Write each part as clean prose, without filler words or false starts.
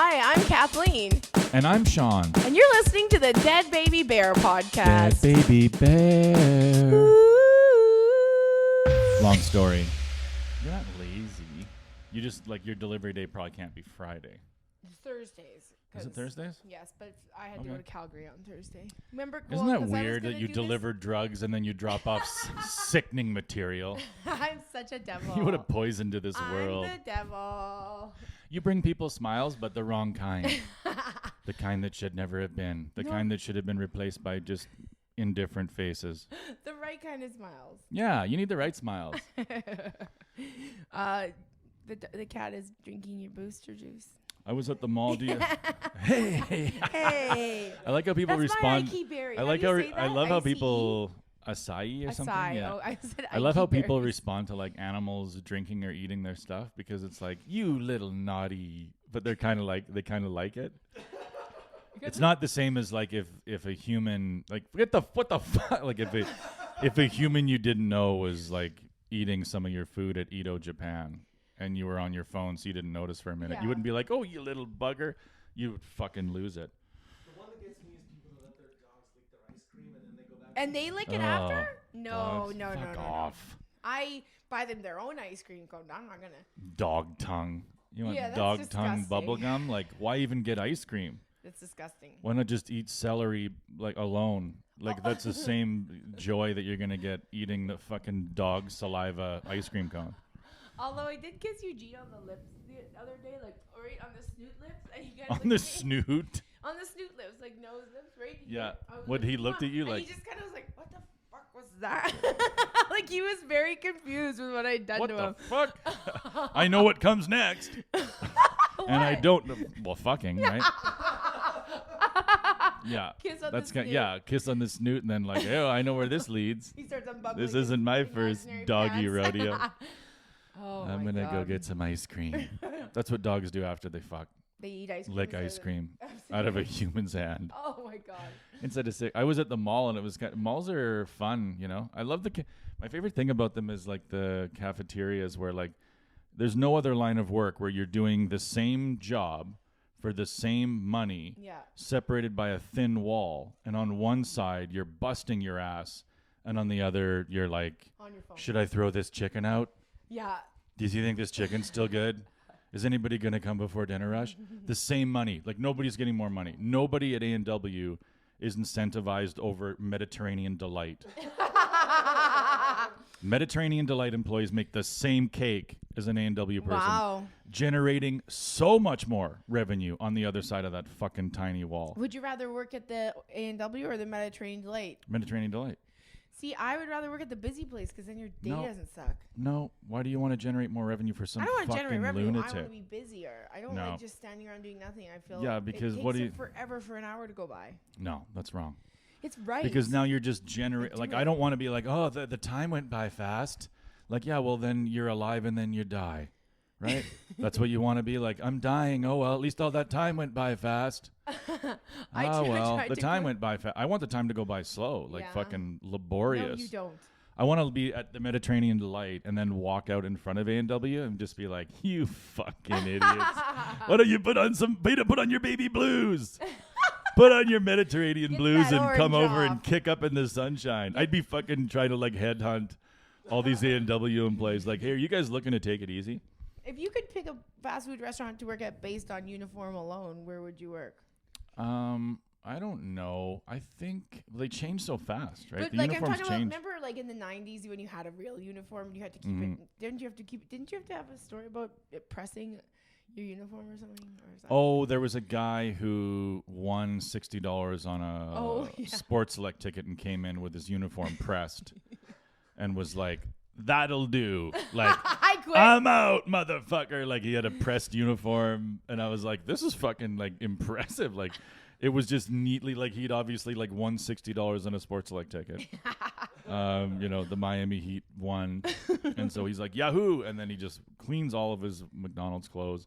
Hi, I'm Kathleen. And I'm Sean. And you're listening to the Dead Baby Bear podcast. Dead Baby Bear. Long story. You're not lazy. You just, like, your delivery day probably can't be Friday. Thursdays. Is it Thursdays? Yes, but I had to go to Calgary on Thursday. Remember? Isn't that weird that you deliver drugs and then you drop off sickening material? I'm such a devil. You would have poisoned to this world. I'm the devil. You bring people smiles, but the wrong kind. The kind that should never have been. The kind that should have been replaced by just indifferent faces. The right kind of smiles. Yeah, you need the right smiles. The cat is drinking your booster juice. I was at the mall. Hey. I like how people That's respond. My Ike berry. I like how how I love how people acai or something. Yeah. Oh, I said I love how Ike people berries. respond to like animals drinking or eating their stuff because it's like you little naughty, but they kind of like it. It's not the same as like if a human like what the fuck like if a human you didn't know was like eating some of your food at Edo, Japan. And you were on your phone, so you didn't notice for a minute. Yeah. You wouldn't be like, "Oh, you little bugger!" You would fucking lose it. The one that gets me is people that let their dogs lick their ice cream and then they go back. And they lick it after? No. Fuck off. I buy them their own ice cream cone. I'm not gonna. Dog tongue. You want Yeah, that's dog tongue disgusting. bubble gum? Like, why even get ice cream? That's disgusting. Why not just eat celery like alone? Like that's the same joy that you're gonna get eating the fucking dog saliva ice cream cone. Although I did kiss Eugene on the lips the other day, like right on the snoot lips, and he On the snoot. on the snoot lips, like nose lips, right? Yeah. I was What like, he looked at you and like? he just kind of was like, "What the fuck was that?" Like he was very confused with what I'd done What to the him. fuck? I know what comes next. And I What? don't know. Well, fucking, right? Yeah. Kiss on That's the snoot. yeah, kiss on the snoot and then like, oh, I know where this leads. He starts unbuckling. This his isn't my first imaginary doggy pants. rodeo. Oh I'm my going to go God. get some ice cream. That's what dogs do after they fuck. They eat ice cream. Lick instead ice of- cream out of a human's hand. Oh my God. Instead of I was at the mall and it was malls are fun, you know. I love my favorite thing about them is like the cafeterias where like there's no other line of work where you're doing the same job for the same money, Yeah. separated by a thin wall, and on one side you're busting your ass, and on the other you're like, On your phone. should I throw this chicken out? Yeah. Do you think this chicken's still good? Is anybody going to come before dinner rush? The same money. Like nobody's getting more money. Nobody at A&W is incentivized over Mediterranean Delight. Mediterranean Delight employees make the same cake as an A&W person. Wow. Generating so much more revenue on the other side of that fucking tiny wall. Would you rather work at the A&W or the Mediterranean Delight? Mediterranean Delight. See, I would rather work at the busy place because then your day No. doesn't suck. No, why do you want to generate more revenue for some I don't want to fucking generate revenue. I lunatic? want to be busier. I don't No. like just standing around doing nothing. I feel Yeah, because it what takes do it you- forever for an hour to go by. No, that's wrong. It's right. Because now you're just generating. do Like, it. I don't want to be like, oh, the time went by fast. Like, yeah, well, then you're alive and then you die. Right? That's what you want to be like. I'm dying. Oh, well, at least all that time went by fast. Well, the time went by fast. I want the time to go by slow, like Yeah. fucking No, laborious. you don't. I want to be at the Mediterranean Delight and then walk out in front of A&W and just be like, you fucking idiots. Why don't you put on your baby blues? Put on your Mediterranean Get blues that and come orange over off. and kick up in the sunshine. I'd be fucking trying to like headhunt all these A&W employees. Like, hey, are you guys looking to take it easy? If you could pick a fast food restaurant to work at based on uniform alone, where would you work? I don't know. I think they change so fast, right? But The like I'm uniforms talking about, change. remember like in the 90s when you had a real uniform, you had to keep Mhm. it. Didn't you have to have a story about it pressing your uniform or something? Or is that Oh, there was a guy who won $60 on a Oh, yeah. Sports Select ticket and came in with his uniform pressed and was like, that'll do. Like, I quit. I'm out, motherfucker. Like, he had a pressed uniform. And I was like, this is fucking, like, impressive. Like, it was just neatly, like, he'd obviously, like, won $60 on a Sports Select ticket. You know, the Miami Heat won. And so he's like, Yahoo! And then he just cleans all of his McDonald's clothes,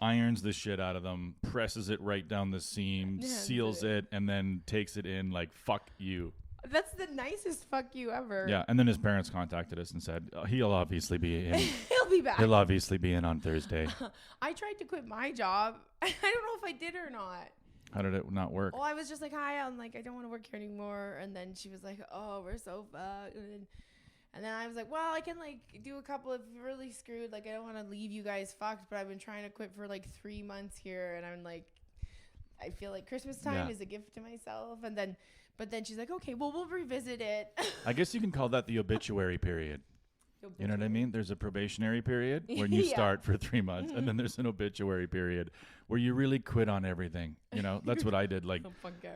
irons the shit out of them, presses it right down the seam, Yeah, seals it, and then takes it in like, fuck you. That's the nicest fuck you ever. Yeah, and then his parents contacted us and said he'll obviously be in. He'll be back. He'll obviously be in on Thursday. I tried to quit my job. I don't know if I did or not. How did it not work? Oh, I was just like, hi, I'm like, I don't want to work here anymore. And then she was like, oh, we're so fucked. And then I was like, well, I can like do a couple of really screwed. Like, I don't want to leave you guys fucked, but I've been trying to quit for like 3 months here. And I'm like, I feel like Christmas time is a gift to myself. But then she's like, okay, well, we'll revisit it. I guess you can call that the obituary period. You know what I mean? There's a probationary period when you start for 3 months, and then there's an obituary period where you really quit on everything. You know, that's what I did. Like,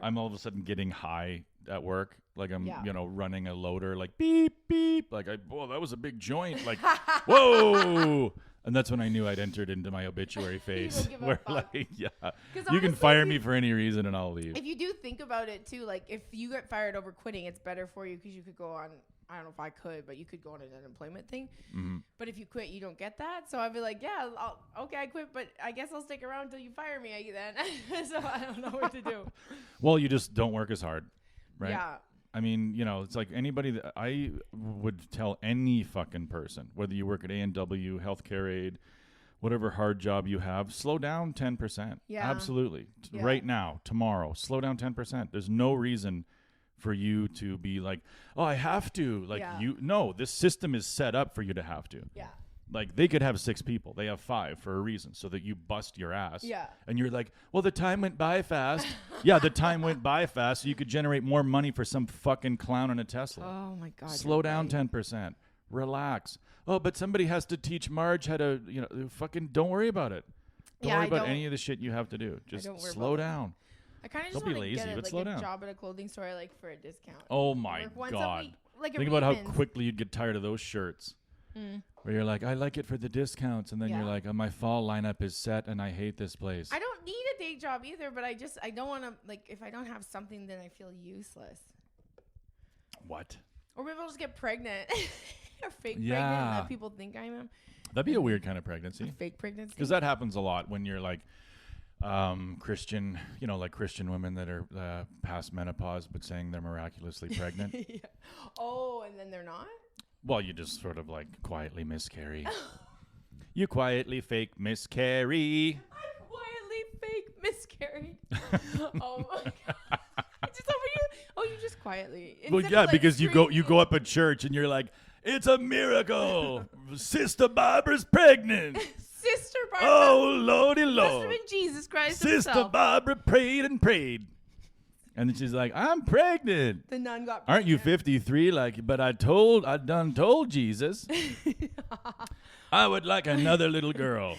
I'm all of a sudden getting high at work. Like I'm, running a loader, like beep, beep. Like, whoa, that was a big joint. Like, whoa. And that's when I knew I'd entered into my obituary phase. Where like, you can fire me for any reason and I'll leave. If you do think about it too, like if you get fired over quitting, it's better for you because you could go on. I don't know if I could, but you could go on an unemployment thing. Mm-hmm. But if you quit, you don't get that. So I'd be like, yeah, okay, I quit, but I guess I'll stick around until you fire me then. So I don't know what to do. Well, you just don't work as hard, right? Yeah. I mean, it's like anybody that I would tell any fucking person, whether you work at A&W, healthcare aid, whatever hard job you have, slow down 10%. Yeah. Absolutely. Yeah. Right now, tomorrow, slow down 10%. There's no reason for you to be like, oh, I have to. Like, no, this system is set up for you to have to. Yeah. Like, they could have 6 people. They have 5 for a reason, so that you bust your ass. Yeah. And you're like, well, the time went by fast. Yeah, the time went by fast, so you could generate more money for some fucking clown in a Tesla. Oh, my God. Slow down 10%. Relax. Oh, but somebody has to teach Marge how to, fucking don't worry about it. Don't worry about any of the shit you have to do. Just slow down. I kind of just want to get a job at a clothing store, like, for a discount. Oh, my God. Think about how quickly you'd get tired of those shirts. Where you're like, I like it for the discounts. And then you're like, oh, my fall lineup is set and I hate this place. I don't need a day job either, but I don't want to, like, if I don't have something, then I feel useless. What? Or maybe I'll just get pregnant. Or fake pregnant and let people think I am. That'd be a weird kind of pregnancy. A fake pregnancy. Because that happens a lot when you're like Christian, like Christian women that are past menopause but saying they're miraculously pregnant. Yeah. Oh, and then they're not? Well, you just sort of like quietly miscarry. You quietly fake miscarry. I quietly fake miscarried. Oh my God. You just quietly. Well, yeah, because you go up at church and you're like, it's a miracle. Sister Barbara's pregnant. Sister Barbara. Oh, Lordy Lord. Must have been Jesus Christ Sister himself. Barbara prayed and prayed. And then she's like, I'm pregnant. The nun got pregnant. Aren't you 53? Like, but I done told Jesus I would like another little girl.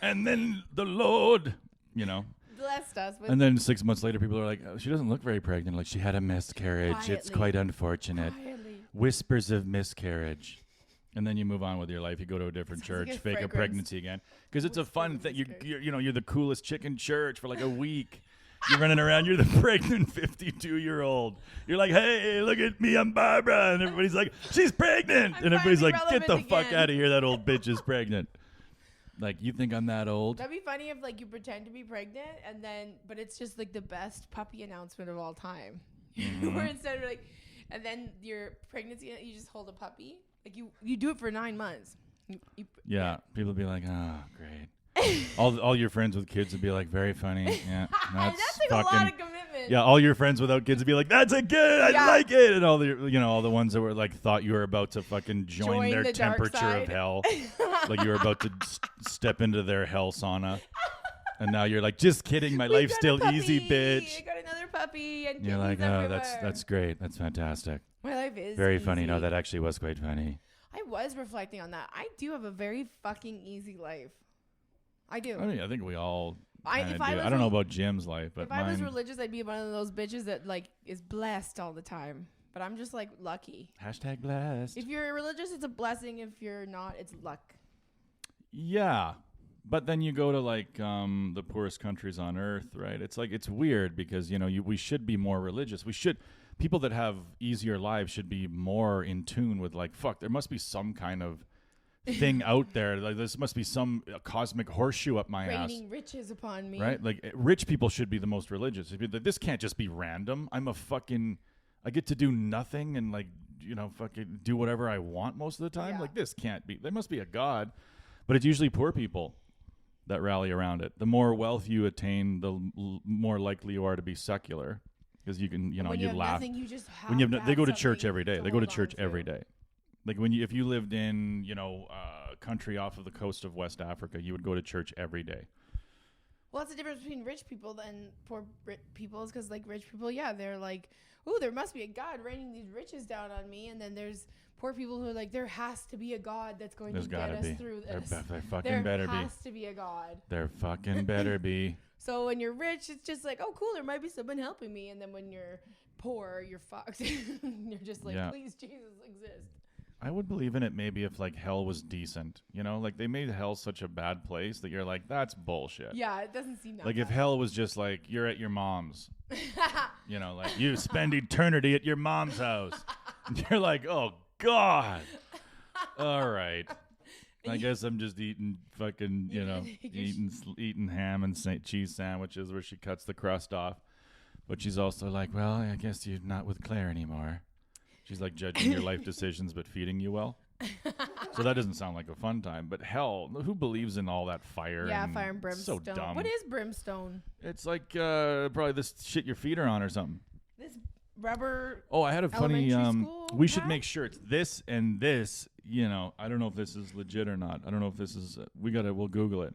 And then the Lord, blessed us. And then 6 months later, people are like, oh, she doesn't look very pregnant. Like, she had a miscarriage. Quietly. It's quite unfortunate. Quietly. Whispers of miscarriage. And then you move on with your life. You go to a different church, like fake a pregnancy again. Because it's a fun thing. You're the coolest chick in church for like a week. You're running around. You're the pregnant 52-year-old. You're like, hey, look at me. I'm Barbara. And everybody's like, she's pregnant. And everybody's like, get the fuck out of here. That old bitch is pregnant. Like, you think I'm that old? That'd be funny if, like, you pretend to be pregnant but it's just, like, the best puppy announcement of all time. Mm-hmm. Where instead of, like, and then your pregnancy, you just hold a puppy. Like, you do it for 9 months. People would be like, oh, great. all your friends with kids would be like, very funny. Yeah, that's like a lot of commitment. Yeah, all your friends without kids would be like, that's a good, I like it. And all the ones that were like, thought you were about to fucking join their temperature of hell. Like you were about to step into their hell sauna. And now you're like, just kidding, my life's still easy, bitch. I got another puppy. And you're like, oh, that's great. That's fantastic. My life is very easy. funny. No, that actually was quite funny. I was reflecting on that. I do have a very fucking easy life. I do. I think we all do. I don't know about Jim's life, but if I was religious, I'd be one of those bitches that like is blessed all the time. But I'm just like lucky. #, blessed. If you're religious, it's a blessing. If you're not, it's luck. Yeah. But then you go to like the poorest countries on earth, right? It's like, it's weird because, we should be more religious. People that have easier lives should be more in tune with like, fuck, there must be some kind of thing out there. Like, this must be some cosmic horseshoe up my ass. Raining riches upon me. Right? Like, rich people should be the most religious. This can't just be random. I'm I get to do nothing and like, fucking do whatever I want most of the time. Yeah. Like this can't be. There must be a God, but it's usually poor people that rally around it. The more wealth you attain, the more likely you are to be secular, because you can, when you have laugh. nothing, you just have When you have to they have go to church something every day. They go hold to church on every day. Like if you lived in, a country off of the coast of West Africa, you would go to church every day. Well, that's the difference between rich people and poor people, is because, like, rich people, they're like, ooh, there must be a God raining these riches down on me. And then there's poor people who are like, there has to be a God that's going to get us through this. There fucking better be. There has to be a God. There fucking better be. So when you're rich, it's just like, oh, cool, there might be someone helping me. And then when you're poor, you're fucked. You're just like, please, Jesus, exist. I would believe in it maybe if like hell was decent, like they made hell such a bad place that you're like, that's bullshit. Yeah, it doesn't seem that like bad. If hell was just like you're at your mom's, like you spend eternity at your mom's house. And you're like, oh God. All right. I guess I'm just eating fucking, eating ham and cheese sandwiches where she cuts the crust off. But she's also like, well, I guess you're not with Claire anymore. She's like judging your life decisions but feeding you well. So that doesn't sound like a fun time. But hell, who believes in all that fire? Yeah, fire and brimstone. So dumb. What is brimstone? It's like probably this shit your feet are on or something. This rubber. Oh, I had a funny. School we should make shirts. This and this. I don't know if this is legit or not. I don't know if this is. We'll Google it.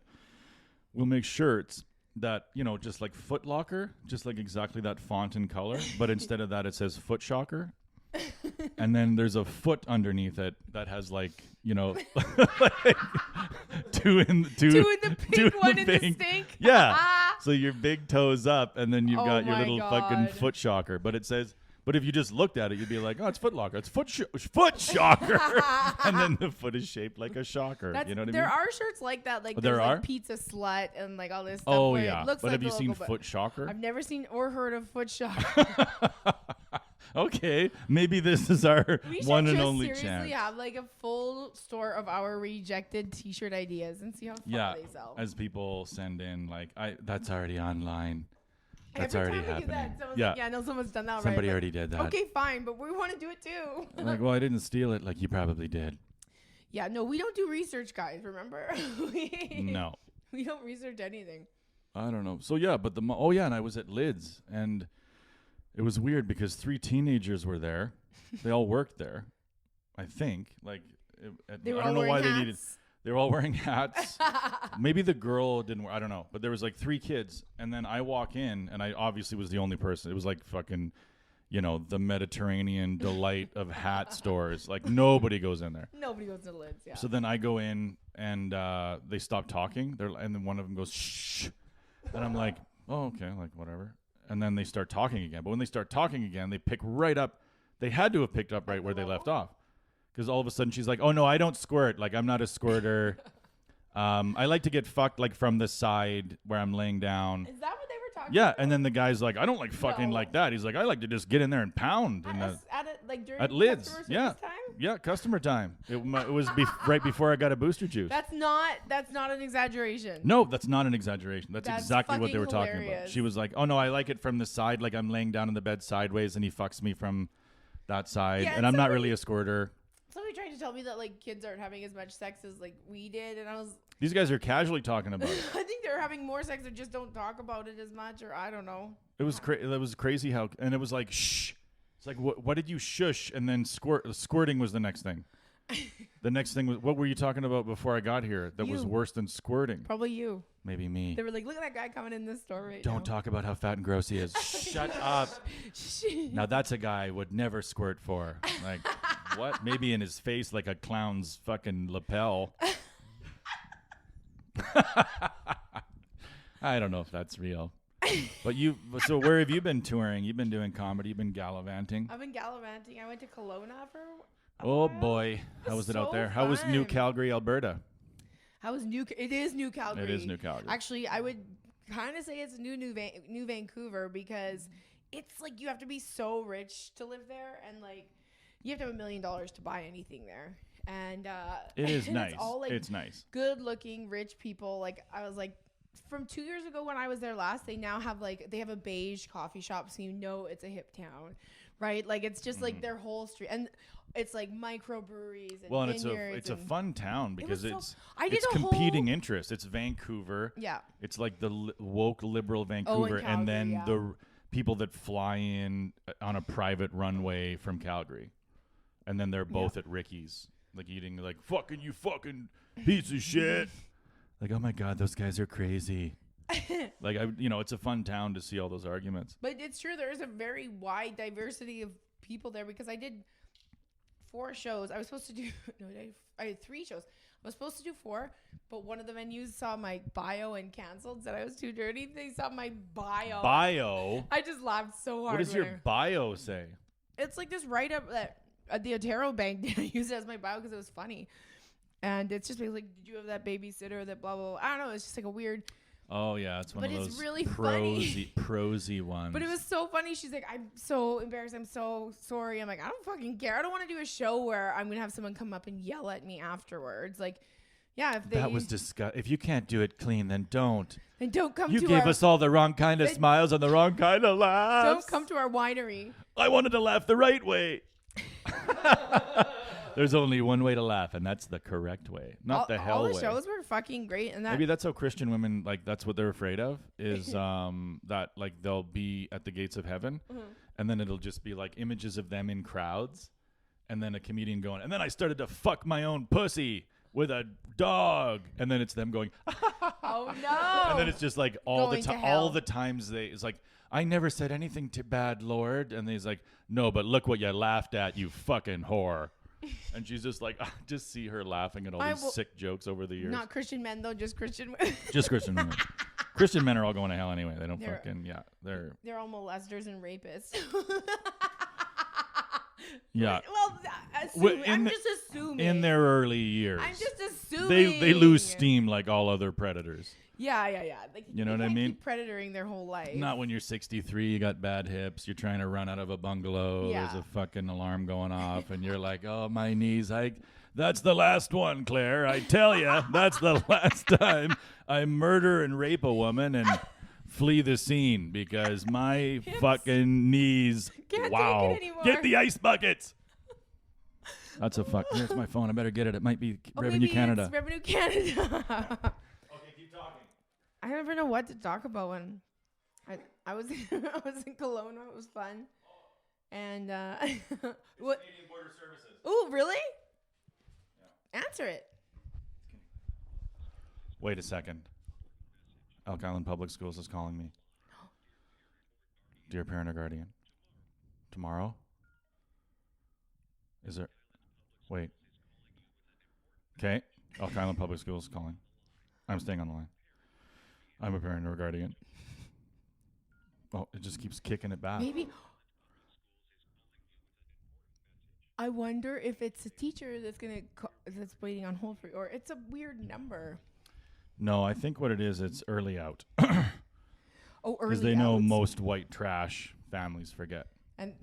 We'll make shirts that just like Foot Locker, just like exactly that font and color, but instead of that it says Foot Shocker. And then there's a foot underneath it that has like like two in the pink, one in the stink. Yeah. So your big toes up, and then you've got your little fucking foot shocker. But it says, but if you just looked at it, you'd be like, oh, it's Foot Locker. It's foot shocker. And then the foot is shaped like a shocker. You know what I mean? There are shirts like that. Like there are like Pizza Slut and like all this stuff. Oh where yeah. It looks but like have you seen logo, Foot Shocker? I've never seen or heard of Foot Shocker. Okay, maybe this is our one and only chance. We should seriously have like a full store of our rejected T-shirt ideas and see how far they sell. As people send in, like, that's already online. That's Every already time we do happening. that, someone's like, I know someone's done that. Somebody already did that. Okay, fine, but we want to do it too. Like, well, I didn't steal it. Like, you probably did. Yeah, no, we don't do research, guys. Remember? No, we don't research anything. I don't know. So yeah, but and I was at Lids, and it was weird because 3 teenagers were there. They all worked there, I think. Like, I don't know why they needed. They were all wearing hats. Maybe the girl didn't wear. I don't know. But there was like 3 kids, and then I walk in, and I obviously was the only person. It was like fucking, the Mediterranean delight of hat stores. Like nobody goes in there. Nobody goes to Lids. Yeah. So then I go in, and they stop talking. And then one of them goes shh, and I'm like, oh okay, like whatever. And then they start talking again. But when they start talking again, they pick right up. They had to have picked up right where they left off. Because all of a sudden she's like, oh, no, I don't squirt. Like, I'm not a squirter. I like to get fucked, like, from the side where I'm laying down. Is that what they were talking Yeah, about? and then the guy's like, I don't like fucking like that. He's like, I like to just get in there and pound. At Lids. Customer Yeah. service time? Yeah, customer time. It was right before I got a booster juice. That's not an exaggeration. No, that's not an exaggeration. That's exactly what they were hilarious. talking about. She was like, oh, no, I like it from the side. Like, I'm laying down in the bed sideways, and he fucks me from that side. Yeah, and I'm not really a squirter. Somebody tried to tell me that like kids aren't having as much sex as like we did, and I was. These guys are casually talking about it. I think they're having more sex or just don't talk about it as much, or I don't know. It was that was crazy how, and it was like shh. It's like what did you shush? And then squirting was the next thing. The next thing was, what were you talking about before I got here that was worse than squirting? Probably you. Maybe me. They were like, look at that guy coming in this store right now. Don't talk about how fat and gross he is. Shut up. Now that's a guy I would never squirt for. Like, what? Maybe in his face like a clown's fucking lapel. I don't know if that's real. But so where have you been touring? You've been doing comedy. You've been gallivanting. I've been gallivanting. I went to Kelowna for Oh boy, how was it out there? How was New Calgary, Alberta? It is New Calgary. It is New Calgary. Actually, I would kind of say it's New Vancouver because it's like you have to be so rich to live there, and like you have to have $1 million to buy anything there. And it is and nice. It's all like it's nice. Good-looking rich people. Like I was like, from 2 years ago when I was there last, they now have they have a beige coffee shop, so you know it's a hip town. right? Like it's just Mm-hmm. like their whole street, and it's like microbreweries and Well, and vineyards. it's a fun town because was I did it's a competing whole- interests. It's Vancouver. Yeah. It's like the woke liberal Vancouver, and Calgary, then yeah. the people that fly in on a private runway from Calgary, and then they're both at Ricky's, like eating like fucking piece of shit. Like, oh my god, those guys are crazy. Like it's a fun town to see all those arguments. But it's true. There is a very wide diversity of people there because I did 4 shows. I was supposed to do I had 3 shows. I was supposed to do 4, but one of the venues saw my bio and canceled. Said I was too dirty. They saw my bio. Bio. I just laughed so hard. What does your bio say? It's like this write up that the Ontario Bank used it as my bio because it was funny, and it's just basically like, did you have that babysitter that blah blah blah. I don't know. It's just like a weird. Oh yeah, it's one But of it's those really funny. prosy ones. But it was so funny. She's like, I'm so embarrassed. I'm so sorry. I'm like, I don't fucking care. I don't want to do a show where I'm going to have someone come up and yell at me afterwards. Like, yeah, if they... That was disgusting. If you can't do it clean, then don't. And don't come You to gave our... us all the wrong kind of smiles and the wrong kind of laughs. Don't come to our winery. I wanted to laugh the right way. There's only one way to laugh, and that's the correct way, not the hell all the way. shows were fucking great. And that... Maybe that's how Christian women, like, that's what they're afraid of, is that, like, they'll be at the gates of heaven, and then it'll just be, like, images of them in crowds, and then a comedian going, and then I started to fuck my own pussy with a dog, and then it's them going, Oh, no. and then it's just, like, all Going to all hell. the times it's like, I never said anything too bad, Lord, and he's like, no, but look what you laughed at, you fucking whore. And she's just like, I just see her laughing at all these sick jokes over the years. Not Christian men, though, just Christian women. Just Christian women. Christian men are all going to hell anyway. They don't They're- fucking, they're, They're all molesters and rapists. yeah. Well, I'm just assuming. In their early years. I'm just assuming. They lose steam like all other predators. Yeah. Like, You know they what I can't mean? keep predatoring their whole life. Not when you're 63, you got bad hips, you're trying to run out of a bungalow, Yeah. there's a fucking alarm going off, and you're like, oh, my knees, that's the last one, Claire. I tell you, that's the last time I murder and rape a woman and flee the scene because my fucking knees, Can't wow. take it anymore. Get the ice buckets. That's a fuck. Here's my phone. I better get it. It might be Revenue maybe Canada. It's Revenue Canada. Okay, keep talking. I never know what to talk about when I was I was in Kelowna. It was fun. And what? Canadian Border Services. Oh, really? Yeah. Answer it. Wait a second. Elk Island Public Schools is calling me. Dear parent or guardian. Tomorrow? Is there... Wait. Okay. Elk Island Public Schools is calling. I'm staying on the line. I'm a parent or guardian. Oh, it just keeps kicking it back. Maybe. I wonder if it's a teacher that's waiting on hold for you, or it's a weird number. No, I think what it is, it's early out. Oh, early Because they know outs. most white trash families forget. And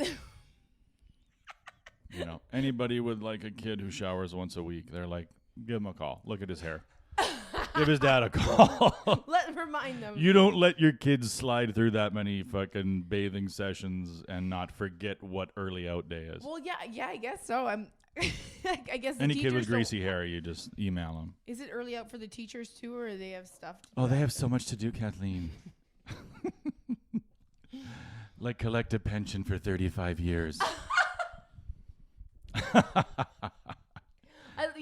You know, anybody with like a kid who showers once a week, they're like, give him a call. Look at his hair. Give his dad a call. remind them. You don't let your kids slide through that many fucking bathing sessions and not forget what early out day is. Well, yeah, I guess so. I guess the Any kid with teachers don't- greasy hair, you just email them. Is it early out for the teachers too, or do they have stuff? To Oh, do? they have so much to do, Kathleen. Like collect a pension for 35 years.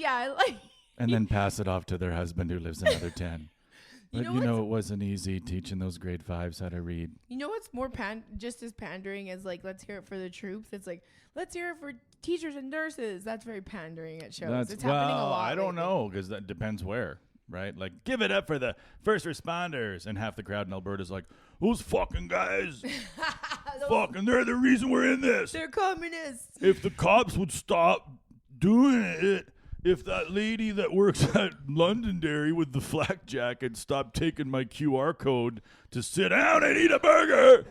I like. And then pass it off to their husband who lives another 10. You But know you know, what's- it wasn't easy teaching those grade 5s how to read. You know what's more just as pandering as like, let's hear it for the troops. It's like, let's hear it for teachers and nurses. That's very pandering at shows. It's happening a lot. I don't lately. know, because that depends where, right? Like, give it up for the first responders. And half the crowd in Alberta's like, those fucking guys, fucking, they're the reason we're in this. They're communists. If the cops would stop doing it, if that lady that works at Londonderry with the flak jacket stopped taking my QR code to sit down and eat a burger,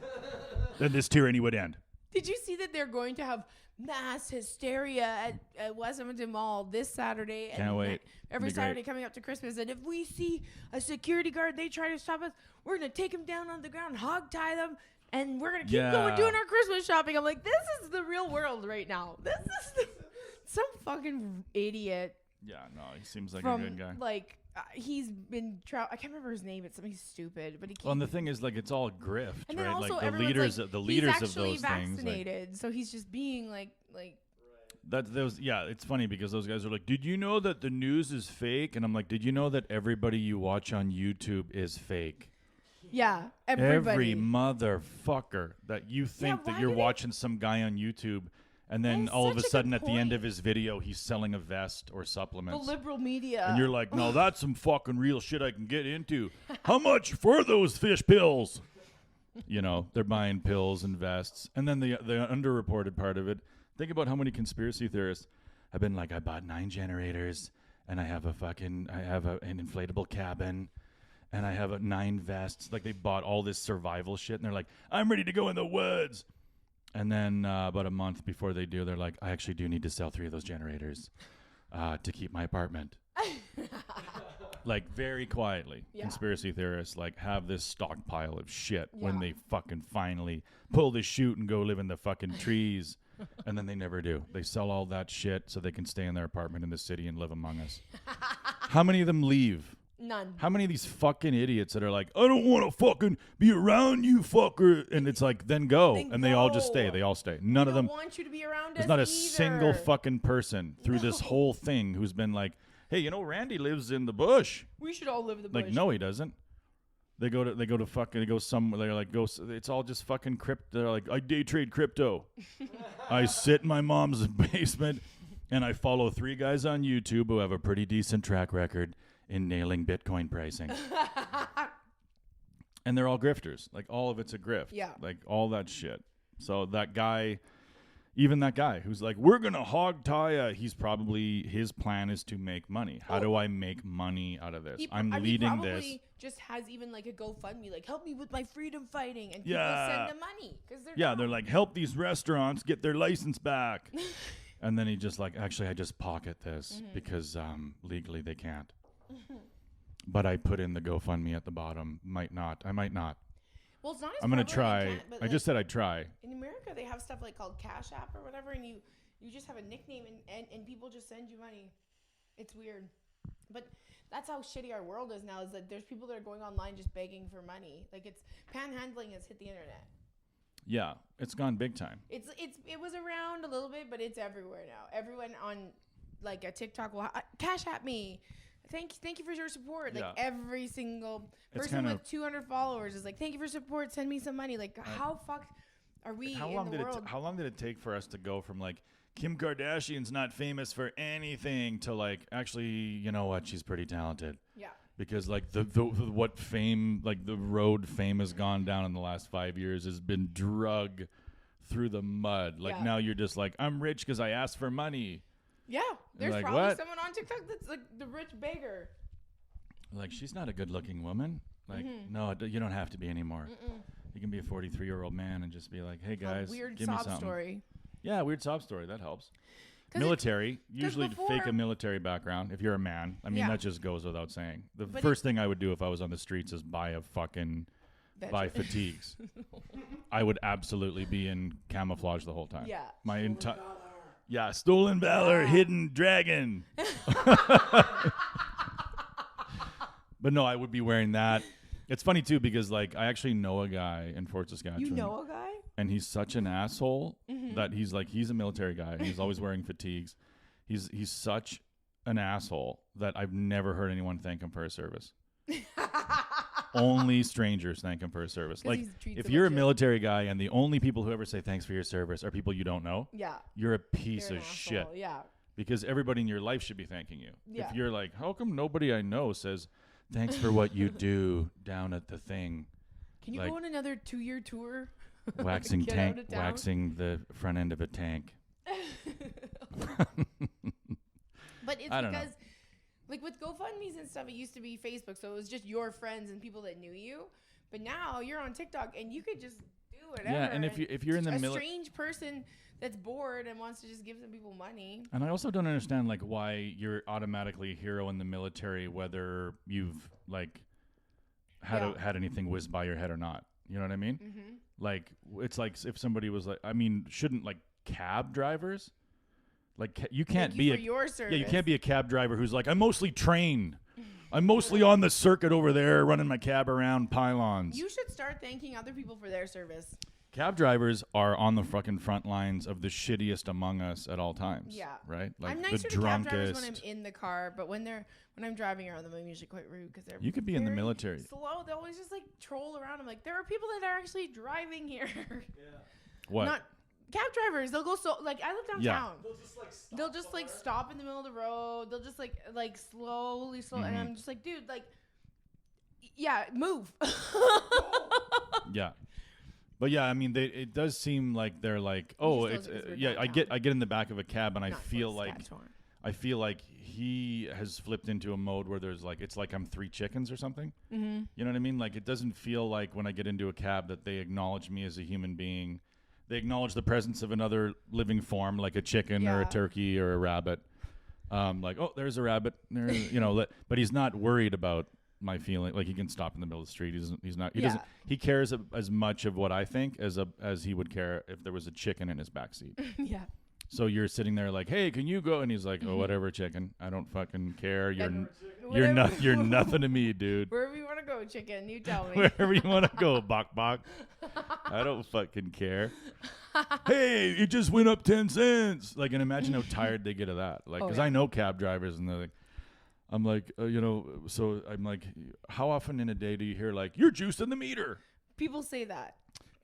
then this tyranny would end. Did you see that they're going to have mass hysteria at West Edmonton Mall this Saturday? Can't wait. Every Be great. Saturday coming up to Christmas. And if we see a security guard, they try to stop us, we're going to take them down on the ground, hog tie them, and we're gonna keep going doing our Christmas shopping. I'm like, this is the real world right now. This is some fucking idiot. Yeah, no, he seems like a good guy. Like, he's been I can't remember his name. It's something stupid, but he. Well, and the thing is, like, it's all grift, and then right? also Like the leaders of those things. Vaccinated, so he's just being like. It's funny because those guys are like, did you know that the news is fake? And I'm like, did you know that everybody you watch on YouTube is fake? Yeah, everybody. Every motherfucker that you think that you're watching some guy on YouTube, and then all of a sudden at the end of his video, he's selling a vest or supplements. The liberal media. And you're like, no, that's some fucking real shit I can get into. How much for those fish pills? You know, they're buying pills and vests. And then the underreported part of it, think about how many conspiracy theorists have been like, I bought 9 generators, and I have an inflatable cabin, and I have 9 vests. Like, they bought all this survival shit, and they're like, I'm ready to go in the woods. And then about a month before they do, they're like, I actually do need to sell 3 of those generators to keep my apartment. Like, very quietly, conspiracy theorists like have this stockpile of shit when they fucking finally pull the chute and go live in the fucking trees. And then they never do. They sell all that shit so they can stay in their apartment in the city and live among us. How many of them leave? None. How many of these fucking idiots that are like, I don't want to fucking be around you, fucker. And it's like, then go. And they all just stay. They all stay. None of them. Want you to be around There's us not a either. single fucking person through this whole thing who's been like, hey, you know, Randy lives in the bush. We should all live in the bush. Like, no, he doesn't. They go somewhere. They're like, it's all just fucking crypto. They're like, I day trade crypto. I sit in my mom's basement and I follow 3 guys on YouTube who have a pretty decent track record in nailing Bitcoin pricing. And they're all grifters. Like, all of it's a grift. Yeah. Like, all that shit. So that guy, even that guy who's like, we're going to hog tie his plan is to make money. How do I make money out of this? I'm leading this. Just has even like a GoFundMe, like, help me with my freedom fighting. And people send the money. They're like, help these restaurants get their license back. And then he just like, actually, I just pocket this because legally they can't. But I put in the GoFundMe at the bottom. I might not. Well, it's not as I'm going to prevalent try. I just said I'd try. In America, they have stuff like called Cash App or whatever, and you just have a nickname, and people just send you money. It's weird. But that's how shitty our world is now, is that there's people that are going online just begging for money. Like, it's panhandling has hit the internet. Yeah, it's gone big time. It was around a little bit, but it's everywhere now. Everyone on like a TikTok will Cash App me. Thank you for your support. Like, every single person with 200 followers is like, thank you for support. Send me some money. Like, how fucked are we in the world? How long did it take for us to go from like, Kim Kardashian's not famous for anything to like, actually, you know what? She's pretty talented. Yeah. Because like the road fame has gone down in the last 5 years has been drug through the mud. Like, now you're just like, I'm rich because I asked for money. Yeah, there's like, probably someone on TikTok that's like the rich beggar. Like, she's not a good-looking woman. Like, no, you don't have to be anymore. You can be a 43-year-old man and just be like, hey, guys, weird give me something. Story. Yeah, weird sob story. That helps. Military, usually to fake a military background if you're a man. I mean, that just goes without saying. The first thing I would do if I was on the streets is buy fatigues. I would absolutely be in camouflage the whole time. Yeah. My entire... Yeah, stolen valor, hidden dragon. But no, I would be wearing that. It's funny too because like I actually know a guy in Fort Saskatchewan. You know a guy? And he's such an asshole that he's a military guy. And he's always wearing fatigues. He's such an asshole that I've never heard anyone thank him for his service. Only strangers thank him for his service. Like, if you're a military guy and the only people who ever say thanks for your service are people you don't know, you're a piece of shit. Yeah. Because everybody in your life should be thanking you. Yeah. If you're like, how come nobody I know says thanks for what you do down at the thing? Can you go on another 2-year tour? Waxing the front end of a tank. But it's because... Like with GoFundMe's and stuff, it used to be Facebook, so it was just your friends and people that knew you. But now you're on TikTok, and you could just do whatever. Yeah, and if you're in the strange person that's bored and wants to just give some people money. And I also don't understand like why you're automatically a hero in the military, whether you've like had anything whizzed by your head or not. You know what I mean? Mm-hmm. Like, it's like if somebody was like, I mean, shouldn't like cab drivers, like you can't Thank be you a for your service. yeah, you can't be a cab driver who's like, I'm mostly trained. I'm mostly on the circuit over there running my cab around pylons. You should start thanking other people for their service. Cab drivers are on the fucking front lines of the shittiest among us at all times. Yeah. Right? Like I'm the nicer to drunkest. cab drivers when I'm in the car, but when I'm driving around them, I'm usually quite rude because they're You could be in the very military. slow. They always just like troll around. I'm like, there are people that are actually driving here. What? Not cab drivers. They'll go so like I live Yeah. downtown. They'll just like stop in the middle of the road. They'll just like slowly, and Mhm. I'm just like, dude, like, yeah, move. Yeah. But yeah, I mean, it does seem like they're like, oh, just it's know because we're yeah. I get in the back of a cab and I Not feel Fort like Saskatchewan. he has flipped into a mode where there's like it's like I'm 3 chickens or something. Mm-hmm. You know what I mean? Like it doesn't feel like when I get into a cab that they acknowledge me as a human being. They acknowledge the presence of another living form, like a chicken or a Yeah. turkey or a rabbit. Like, oh, there's a rabbit. There, you know, but he's not worried about my feeling. Like he can stop in the middle of the street. He's not. He Yeah. doesn't. He cares as much of what I think as he would care if there was a chicken in his backseat. Yeah. So you're sitting there like, hey, can you go? And he's like, oh, whatever, chicken. I don't fucking care. You're Whatever- nothing to me, dude. Wherever you want to go, chicken, you tell me. Wherever you want to go, bok. I don't fucking care. Hey, it just went up 10 cents. Like, and imagine how tired they get of that. Like, because I know cab drivers, and they're like, I'm like, so I'm like, how often in a day do you hear like, you're juicing the meter? People say that.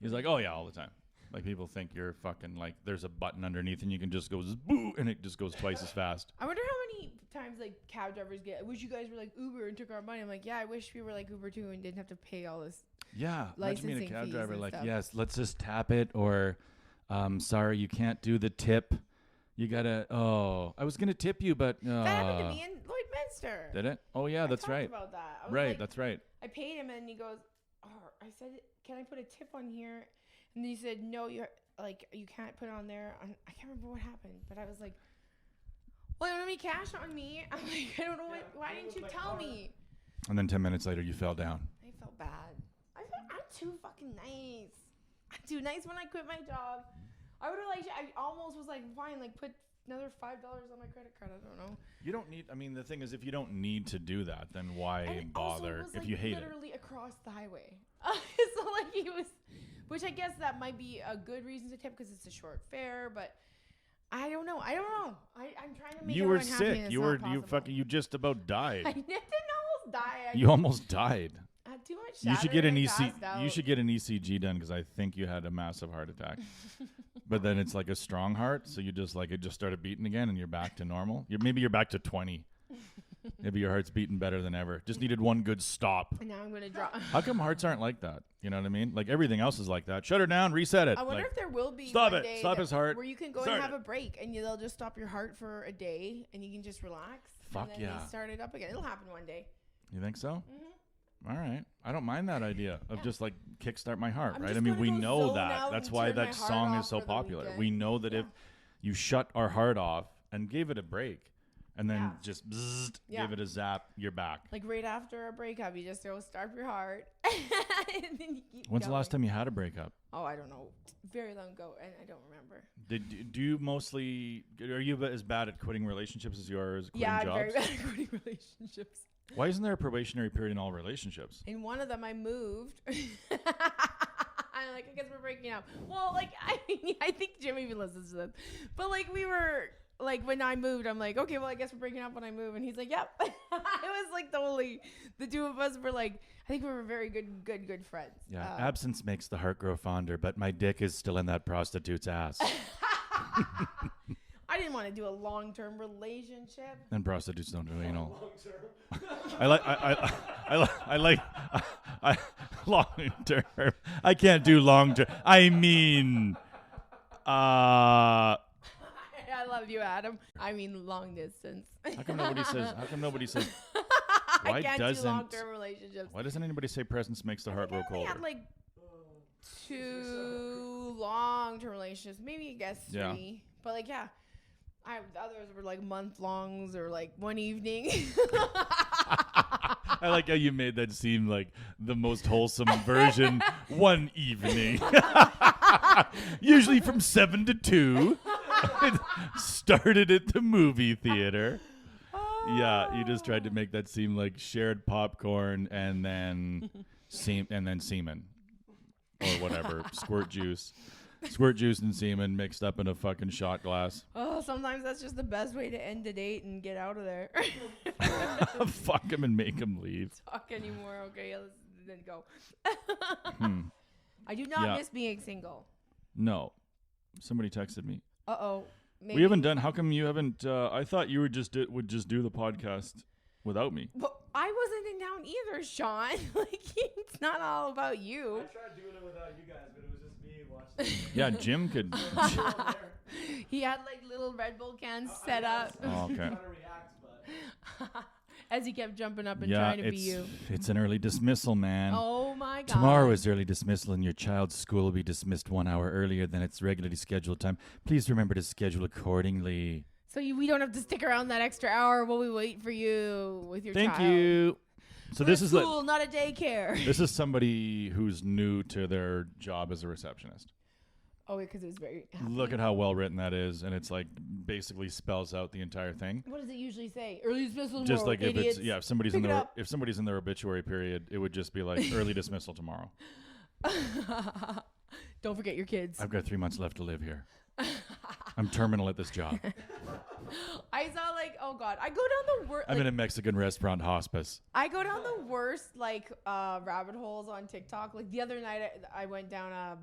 He's like, oh yeah, all the time. Like people think you're fucking like, there's a button underneath and you can just go boo, and it just goes twice as fast. I wonder how many times like cab drivers get. I wish you guys were like Uber and took our money. I'm like, yeah, I wish we were like Uber too and didn't have to pay all this. Yeah, imagine being a Licensing cab fees driver and like, stuff. yes, let's just tap it, or sorry, you can't do the tip. You gotta. Oh, I was gonna tip you, but That happened to me in Lloydminster. did it? Oh yeah, that's I talked right. About that. I was Right, like- that's right. I paid him and he goes, oh, I said, can I put a tip on here? And he said, no, you can't put it on there. I can't remember what happened, but I was like, well, you don't have any cash on me. I'm like, I don't know why didn't you tell me? And then 10 minutes later, you fell down. I felt bad. I'm too fucking nice. I'm too nice when I quit my job. I would have I almost was like, fine, like put another $5 on my credit card. I don't know. You don't need. I mean, the thing is, if you don't need to do that, then why And it bother? also was, If like, you hate it. literally across the highway. So like he was, which I guess that might be a good reason to tip because it's a short fare, but I don't know. I'm trying to make You were everyone happy, and sick. it's You not were possible. you just about died. I didn't almost die. You almost died. I had too much. You should get an Saturday, I EC. passed You out. should get an ECG done because I think you had a massive heart attack. But then it's like a strong heart, so you just like it just started beating again, and you're back to normal. Maybe you're back to 20. Maybe your heart's beating better than ever. Just needed one good stop. And now I'm gonna drop. How come hearts aren't like that? You know what I mean? Like everything else is like that. Shut her down, reset it. I wonder Like, if there will be stop one it. day Stop that- his heart. where you can go Start and have it. a break and they'll just stop your heart for a day and you can just relax. Fuck and then yeah. They start it up again. It'll happen one day. You think so? Mm-hmm. All right. I don't mind that idea of just like kickstart my heart, I'm right? I just mean, gonna we go know zone that. out That's and why turn my that heart song off is so for the popular. weekend. We know that if you shut our heart off and gave it a break and then Yeah. just bzzzt, Yeah. gave it a zap, you're back. Like right after a breakup, you just go start your heart. And then you keep When's the last going. time you had a breakup? Oh, I don't know. Very long ago, and I don't remember. Do you mostly are you as bad at quitting relationships as you are as quitting Yeah, I'm jobs? very bad at quitting relationships. Why isn't there a probationary period in all relationships? In one of them, I moved. I'm like, I guess we're breaking up. Well, like, I think Jim even listens to this. But, like, we were, like, when I moved, I'm like, okay, well, I guess we're breaking up when I move. And he's like, yep. It was, like, totally, the two of us were, like, I think we were very good friends. Yeah, absence makes the heart grow fonder, but my dick is still in that prostitute's ass. I didn't want to do a long-term relationship. And prostitutes don't do anal. Long term. I like long term. I can't do long term. I mean, I love you, Adam. I mean, long distance. how come nobody says? How come nobody says? I Why can't doesn't- do long-term relationships. Why doesn't anybody say presence makes the heart grow I only colder? had like 2 long-term relationships, maybe I guess 3. Yeah. But like, yeah, the others were like month-longs or like one evening. I like how you made that seem like the most wholesome version. One evening, usually from 7 to 2, it started at the movie theater. Yeah, you just tried to make that seem like shared popcorn and then semen or whatever, squirt juice and semen mixed up in a fucking shot glass. Oh, sometimes that's just the best way to end a date and get out of there. Fuck him and make him leave. Talk anymore. Okay, let's then go. I do not miss being single. No, somebody texted me. Uh-oh. Maybe. We haven't done. How come you haven't? I thought you would just do the podcast without me. But I wasn't in town either, Sean. Like, it's not all about you. I tried doing it without you guys, but it was just me watching. Yeah, Jim could. He had like little Red Bull cans set up. Oh, okay. Trying to react, but As he kept jumping up and trying to be you. It's an early dismissal, man. Oh my God. Tomorrow is early dismissal, and your child's school will be dismissed 1 hour earlier than its regularly scheduled time. Please remember to schedule accordingly. So we don't have to stick around that extra hour while we wait for you with your child. Thank you. So We're this a is school, not a daycare. This is somebody who's new to their job as a receptionist. Oh, because it was very happy. Look at how well written that is, and it's like basically spells out the entire thing. What does it usually say? Early dismissal tomorrow, Just like idiots. if somebody's Pick in it their up. if somebody's in their obituary period, it would just be like early dismissal tomorrow. Don't forget your kids. I've got 3 months left to live here. I'm terminal at this job. I saw like, oh God, I go down the worst. I'm in a Mexican restaurant hospice. I go down the worst like rabbit holes on TikTok. Like the other night, I went down a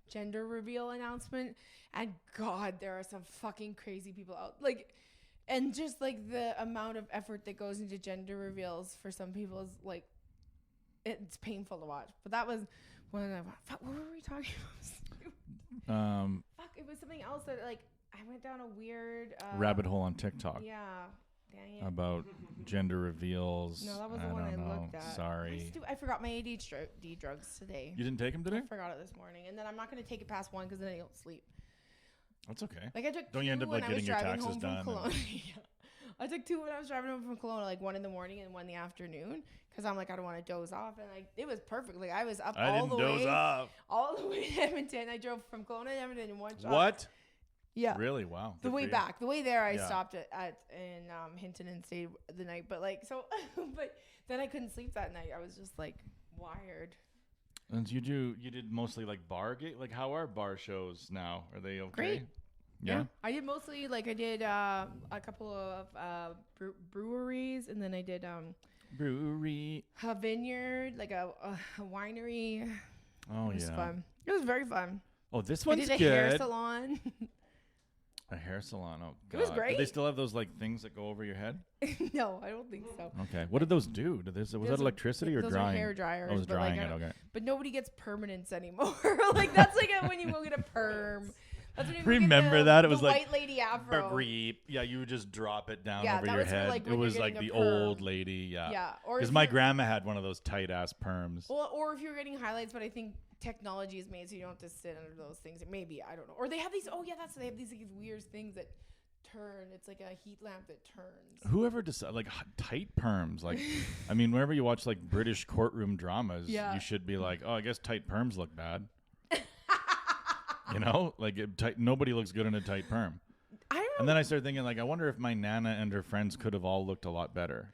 gender reveal announcement, and God, there are some fucking crazy people out. Like, and just like the amount of effort that goes into gender reveals for some people is like, it's painful to watch. But that was one of the. Fuck, what were we talking about? Fuck, it was something else that like I went down a weird Rabbit hole on TikTok. Yeah. Dang it. About gender reveals. No, that was the I one don't I know. looked at. Sorry. I forgot my ADHD drugs today. You didn't take them today? I forgot it this morning, and then I'm not going to take it past 1 because then I don't sleep. That's okay. Like I took Don't 2 you end up when like I was getting your driving taxes home from done? Kelowna. Yeah. I took 2 when I was driving home from Kelowna, like 1 in the morning and 1 in the afternoon, because I'm like I don't want to doze off, and like it was perfect. Like I was up all the way, all the way to Edmonton. I drove from Kelowna to Edmonton in one shot. What? Yeah. Really? Wow. The Good way for you. back, the way there, I Yeah. stopped in Hinton and stayed the night. But like so, but then I couldn't sleep that night. I was just like wired. And you did mostly like like how are bar shows now? Are they okay? Great. Yeah. I did mostly like I did a couple of breweries, and then I did Brewery. a vineyard, like a winery. Oh, It was yeah. fun. It was very fun. Oh, this I one's did a good. hair salon. A hair salon. Oh, God. It was great. Do they still have those like things that go over your head? No, I don't think so. Okay. What did those do? Was Those that are- electricity or those drying? are hair dryers. Oh, it was but, like, drying I it. don't- Okay. But nobody gets permanents anymore. Like that's like when you go get a perm. That's when you go get Remember the, that? It the was like white lady afro. Beep. Yeah, you would just drop it down Yeah, over that your was for, head. like, It when was you're like getting the a perm. old lady. Yeah. Yeah, or Because if my you're- grandma had one of those tight ass perms. Well, or if you're getting highlights, but I think technology is made so you don't have to sit under those things. Maybe I don't know. Or they have these. Oh yeah, they have these like, weird things that turn. It's like a heat lamp that turns. Whoever decided like tight perms? Like, I mean, whenever you watch like British courtroom dramas, Yeah. you should be like, oh, I guess tight perms look bad. You know, like nobody looks good in a tight perm. I don't know. And then I started thinking, like, I wonder if my nana and her friends could have all looked a lot better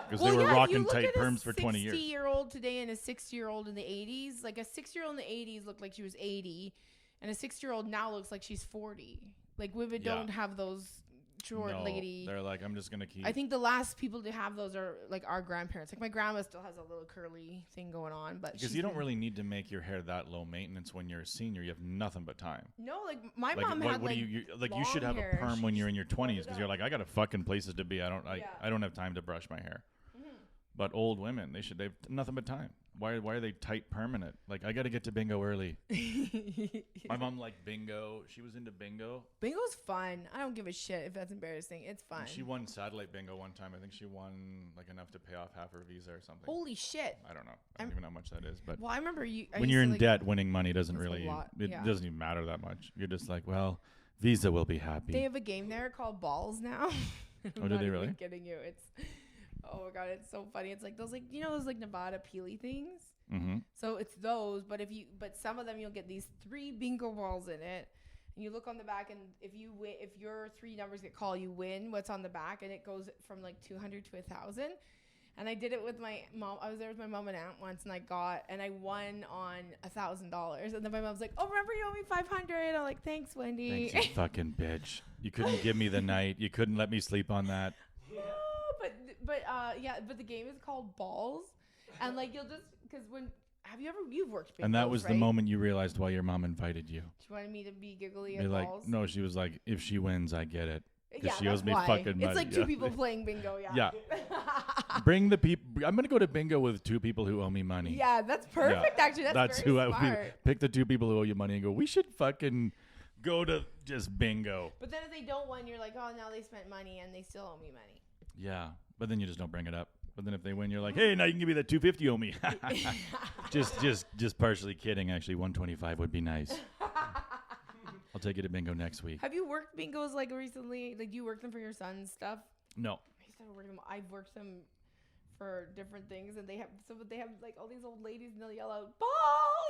because Well, they were yeah, if you rocking look tight at a perms for 20 years. 60-year-old today and a 60-year-old in the 80s, like a 60-year-old in the 80s looked like she was 80, and a 60-year-old now looks like she's 40. Like women Yeah. don't have those short No, lady. they're like, I'm just gonna keep. I think the last people to have those are like our grandparents. Like my grandma still has a little curly thing going on, but because she's you don't been- really need to make your hair that low maintenance when you're a senior. You have nothing but time. No, like my Like, mom what, had what like do you like? You should long have hair. a perm when She you're in your just 20s pulled it because you're up. like, I got fucking places to be. Yeah. I don't have time to brush my hair. Mm-hmm. But old women, they've nothing but time. Why are they tight permanent? Like, I got to get to bingo early. My mom liked bingo. She was into bingo. Bingo's fun. I don't give a shit if that's embarrassing. It's fun. And she won satellite bingo one time. I think she won like enough to pay off half her visa or something. Holy shit. I don't know. I don't even know how much that is. But Well, I remember you. I when used you're to, in like, debt, winning money doesn't That's a really lot, it yeah. doesn't even matter that much. You're just like, well, Visa will be happy. They have a game there called Balls now. I'm Oh, do not they even really? Kidding you. It's Oh my god, it's so funny. It's like those like those like Nevada peely things. Mm-hmm. So it's those, but some of them you'll get these 3 bingo balls in it, and you look on the back, and if your 3 numbers get called, you win what's on the back, and it goes from like 200 to 1,000. And I did it with my mom. I was there with my mom and aunt once, and I won on $1,000. And then my mom's like, "Oh, remember you owe me 500?" I'm like, "Thanks, Wendy." Thanks, you fucking bitch. You couldn't give me the night. You couldn't let me sleep on that. But the game is called Balls, and like you'll just because you've worked bingos, And that was right? the moment you realized why your mom invited you. She wanted me to be giggly You're at like, balls. no, she was like, if she wins, I get it. Yeah, she owes that's me why. fucking money. It's like 2 people playing bingo. Yeah. Yeah. Bring the people. I'm gonna go to bingo with 2 people who owe me money. Yeah, that's perfect. Yeah. Actually, that's very who I smart. would pick the 2 people who owe you money and go. We should fucking go to just bingo. But then if they don't win, you're like, oh, now they spent money and they still owe me money. Yeah, but then you just don't bring it up. But then if they win, you're like, hey, now you can give me that 250 you owe me. just partially kidding. Actually, 125 would be nice. I'll take you to bingo next week. Have you worked bingos like recently? Like, do you work them for your son's stuff? No. I used to work them. I've worked them for different things, and they have like all these old ladies, and they'll yell out balls,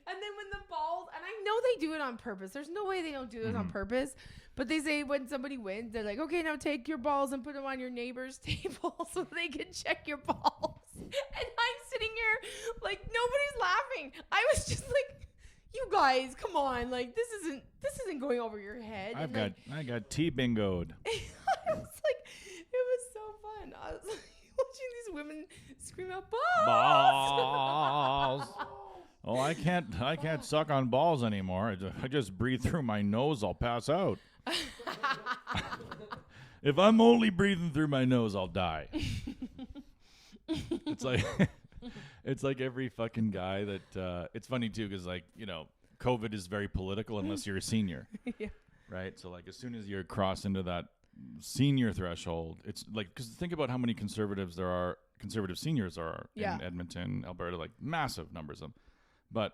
and then when the balls, and I know they do it on purpose. There's no way they don't do this on purpose, but they say when somebody wins, they're like, okay, now take your balls and put them on your neighbor's table so they can check your balls. And I'm sitting here like nobody's laughing. I was just like, you guys, come on, like this isn't going over your head. I got T-bingoed. I was like, it was so fun. I was like, watching these women scream out Balls. Oh, I can't suck on balls anymore. I just breathe through my nose, I'll pass out. If I'm only breathing through my nose, I'll die. It's like every fucking guy that it's funny too, because like, COVID is very political unless you're a senior. Yeah. Right? So like as soon as you're crossed into that senior threshold, it's like, because think about how many conservative seniors are in Edmonton, Alberta, like massive numbers of them. But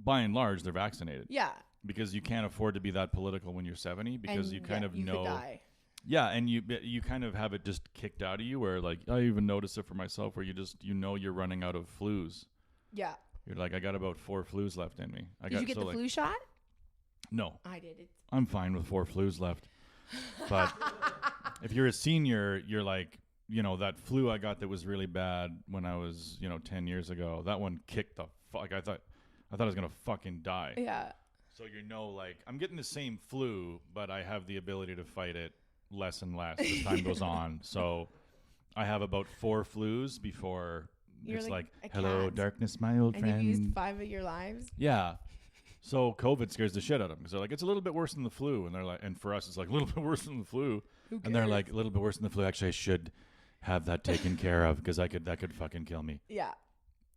by and large, they're vaccinated. Yeah. Because you can't afford to be that political when you're 70 because and you kind of know. Could die. Yeah, and you kind of have it just kicked out of you where like I even notice it for myself where you're running out of flus. Yeah. You're like, I got about 4 flus left in me. Did you get the flu shot? No. I did it. I'm fine with 4 flus left. But if you're a senior, you're like, that flu I got that was really bad when I was, 10 years ago, that one kicked the fuck. I thought I was going to fucking die. Yeah. So like, I'm getting the same flu, but I have the ability to fight it less and less as time goes on. So I have about 4 flus before it's like hello, darkness, my old friend. And you've used 5 of your lives? Yeah. So COVID scares the shit out of them because they're like, it's a little bit worse than the flu. And they're like, and for us, it's like a little bit worse than the flu. And they're like, a little bit worse than the flu. Actually, I should have that taken care of because that could fucking kill me. Yeah.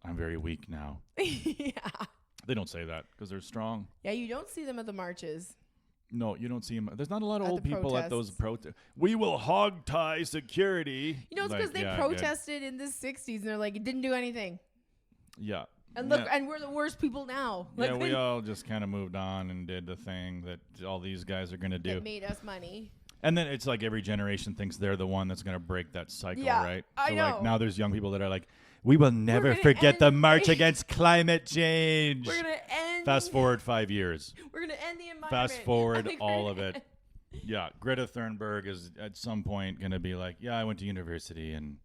I'm very weak now. Yeah. They don't say that because they're strong. Yeah, you don't see them at the marches. No, you don't see them. There's not a lot of At old the people at those protests. protests. We will hog tie security. It's because they protested in the 60s and they're like, it didn't do anything. Yeah. And look, and we're the worst people now. Like, Yeah, we all just kind of moved on and did the thing that all these guys are going to do. That made us money. And then it's like every generation thinks they're the one that's going to break that cycle, Yeah, right? I So know. like now there's young people that are like, we will never gonna forget the end- march against climate change. We're going to end. Fast forward 5 years. We're going to end the environment. Fast forward Like, all of it. Yeah, Greta Thunberg is at some point going to be like, yeah, I went to university and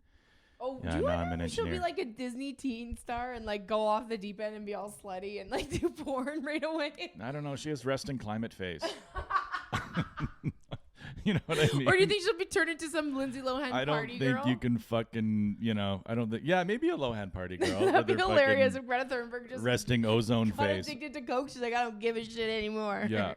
Oh, yeah, do you no, I'm know an she'll be engineer. like a Disney teen star and like go off the deep end and be all slutty and like do porn right away? I don't know. She has resting climate face. You know what I mean? Or do you think she'll be turned into some Lindsay Lohan I don't party think girl? you can fucking, I don't think, yeah, maybe a Lohan party girl. That'd be with her hilarious if fucking Greta Thunberg just resting ozone got face. addicted to coke. She's like, I don't give a shit anymore. Yeah.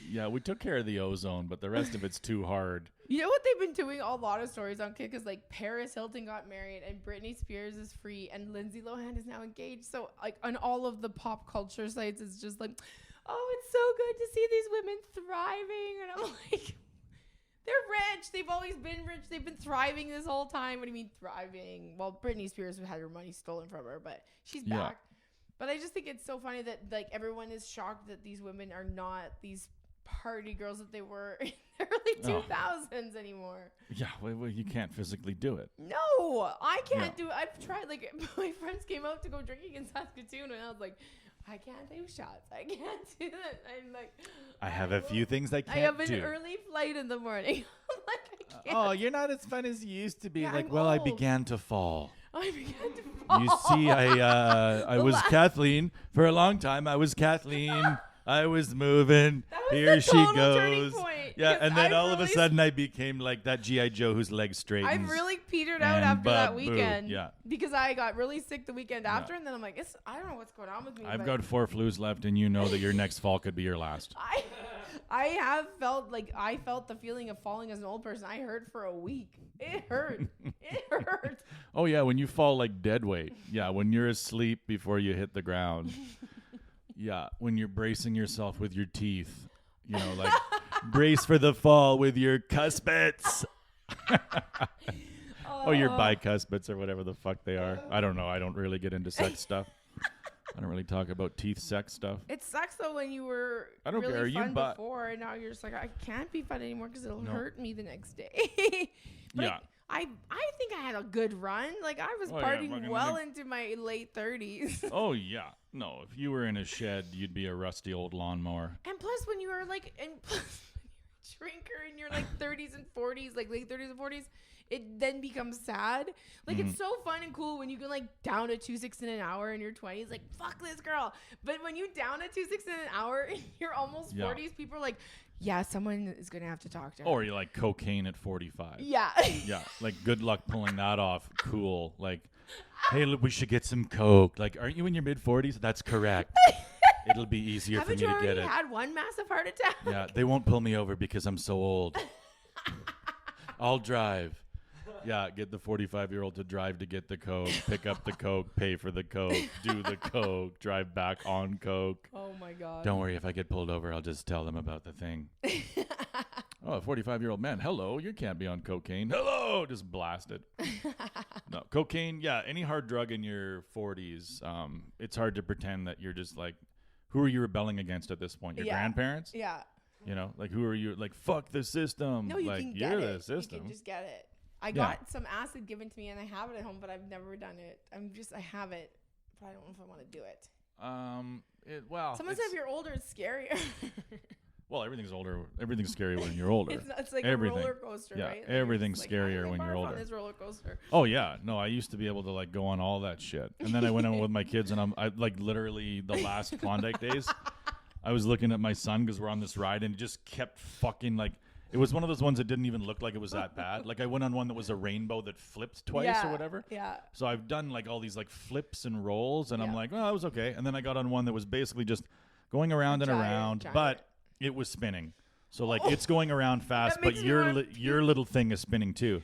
Yeah, we took care of the ozone, but the rest of it's too hard. You know what they've been doing? A lot of stories on Kick is like Paris Hilton got married and Britney Spears is free and Lindsay Lohan is now engaged. So like on all of the pop culture sites, it's just like, oh, it's so good to see these women thriving. And I'm like, they're rich. They've always been rich. They've been thriving this whole time. What do you mean thriving? Well, Britney Spears had her money stolen from her, but she's back. But I just think it's so funny that like everyone is shocked that these women are not these party girls that they were in the early 2000s anymore. Yeah, well, you can't physically do it. No, I can't do it. I've tried. Like, my friends came out to go drinking in Saskatoon, and I was like, I can't do shots. I can't do that. I'm like, I have a few things I can't do. I have an early flight in the morning. I'm like, I can't. Oh, you're not as fun as you used to be. Yeah, like, I'm well, I old. began to fall. I began to fall. You see, I was Kathleen for a long time. I was Kathleen. I was moving. That was Here the she total turning goes. point, Yeah, 'cause and then I all of a really sudden I became like that G.I. Joe whose legs straightens. I've really petered out and after that ba-boo. weekend. Yeah. Because I got really sick the weekend after, and then I'm like, I don't know what's going on with me. I've but got 4 flus left, and you know that your next fall could be your last. I have felt like I felt the feeling of falling as an old person. I hurt for a week. It hurt. It hurt. Oh, yeah, when you fall like dead weight. Yeah, when you're asleep before you hit the ground. Yeah, when you're bracing yourself with your teeth. You know, like brace for the fall with your cuspits. Or your bicuspids or whatever the fuck they are. I don't know. I don't really get into sex stuff. I don't really talk about teeth sex stuff. It sucks though when you were I don't really care. You fun butt. before, and now you're just like, I can't be fun anymore because it'll No. hurt me the next day. But Yeah. I think I had a good run. Like, I was Oh, yeah, partying fucking well like- into my late 30s. Oh, yeah. No, if you were in a shed, you'd be a rusty old lawnmower. And plus, when you were like, and plus, when you're a drinker in your like 30s and 40s, like late 30s and 40s, it then becomes sad. Like, it's so fun and cool when you can like down a 2.6 in an hour in your 20s, like, fuck this girl. But when you down a 2.6 in an hour in your almost Yeah. 40s, people are like, yeah, someone is gonna have to talk to her. Or you like cocaine at 45. Yeah. Yeah, like good luck pulling that off. Cool. Like, hey, look, we should get some coke. Like, aren't you in your mid 40s? That's correct. It'll be easier Haven't for you me to already get it. had one massive heart attack? Yeah, they won't pull me over because I'm so old. I'll drive. Yeah, get the 45-year-old to drive to get the coke, pick up the coke, pay for the coke, do the coke, drive back on coke. Oh my god. Don't worry, if I get pulled over, I'll just tell them about the thing. Oh, a 45-year-old man. Hello, you can't be on cocaine. Hello, just blast it. No, cocaine, yeah, any hard drug in your 40s, it's hard to pretend that you're just like, who are you rebelling against at this point? Your grandparents? Yeah. You know, like who are you? Like, fuck the system. No, you like, can get you're it. the system. You can just get it. I got some acid given to me, and I have it at home, but I've never done it. I have it, but I don't know if I want to do it. Someone said if you're older, it's scarier. Well, everything's older. Everything's scary when you're older. It's like Everything. a roller coaster, Yeah, right? Like, everything's it's like, how scarier did I when you're barf on older. this roller coaster. Oh yeah, no, I used to be able to like go on all that shit, and then I went on with my kids, and I like literally the last Klondike days, I was looking at my son because we're on this ride, and it just kept fucking like. It was one of those ones that didn't even look like it was that bad. Like I went on one that was a rainbow that flipped twice or whatever. Yeah. So I've done like all these like flips and rolls, and I'm Yeah. like, oh, that was okay. And then I got on one that was basically just going around and around, but it was spinning. So like it's going around fast, That but makes me wanna your little thing is spinning too.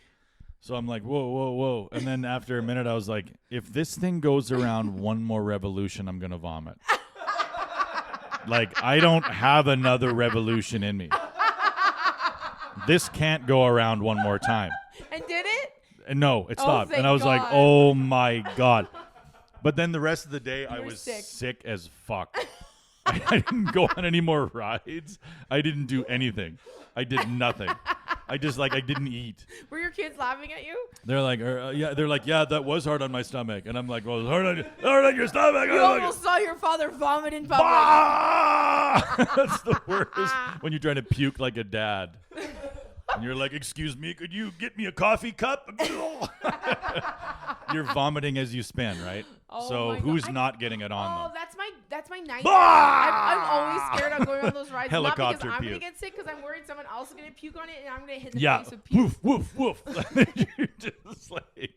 So I'm like, whoa, whoa, whoa. And then after a minute, I was like, if this thing goes around one more revolution, I'm gonna vomit. Like I don't have another revolution in me. This can't go around one more time. And did it? And no, it stopped. thank And I was like, God. oh my God. But then the rest of the day, I were was sick. sick as fuck. I didn't go on any more rides. I didn't do anything. I did nothing. I didn't eat. Were your kids laughing at you? They're like, yeah, that was hard on my stomach. And I'm like, well, it's hard on your stomach. You almost saw your father vomit in public. Ah! That's the worst when you're trying to puke like a dad. And you're like, excuse me, could you get me a coffee cup? You're vomiting as you spin, right? Oh so my who's God. not getting it on Oh, them? that's my nightmare. Ah! I'm always scared of going on those rides. Not Helicopter because I'm puke. gonna get sick, because I'm worried someone else is gonna puke on it, and I'm gonna hit the Yeah, face with puke. woof, woof, woof. You're just like,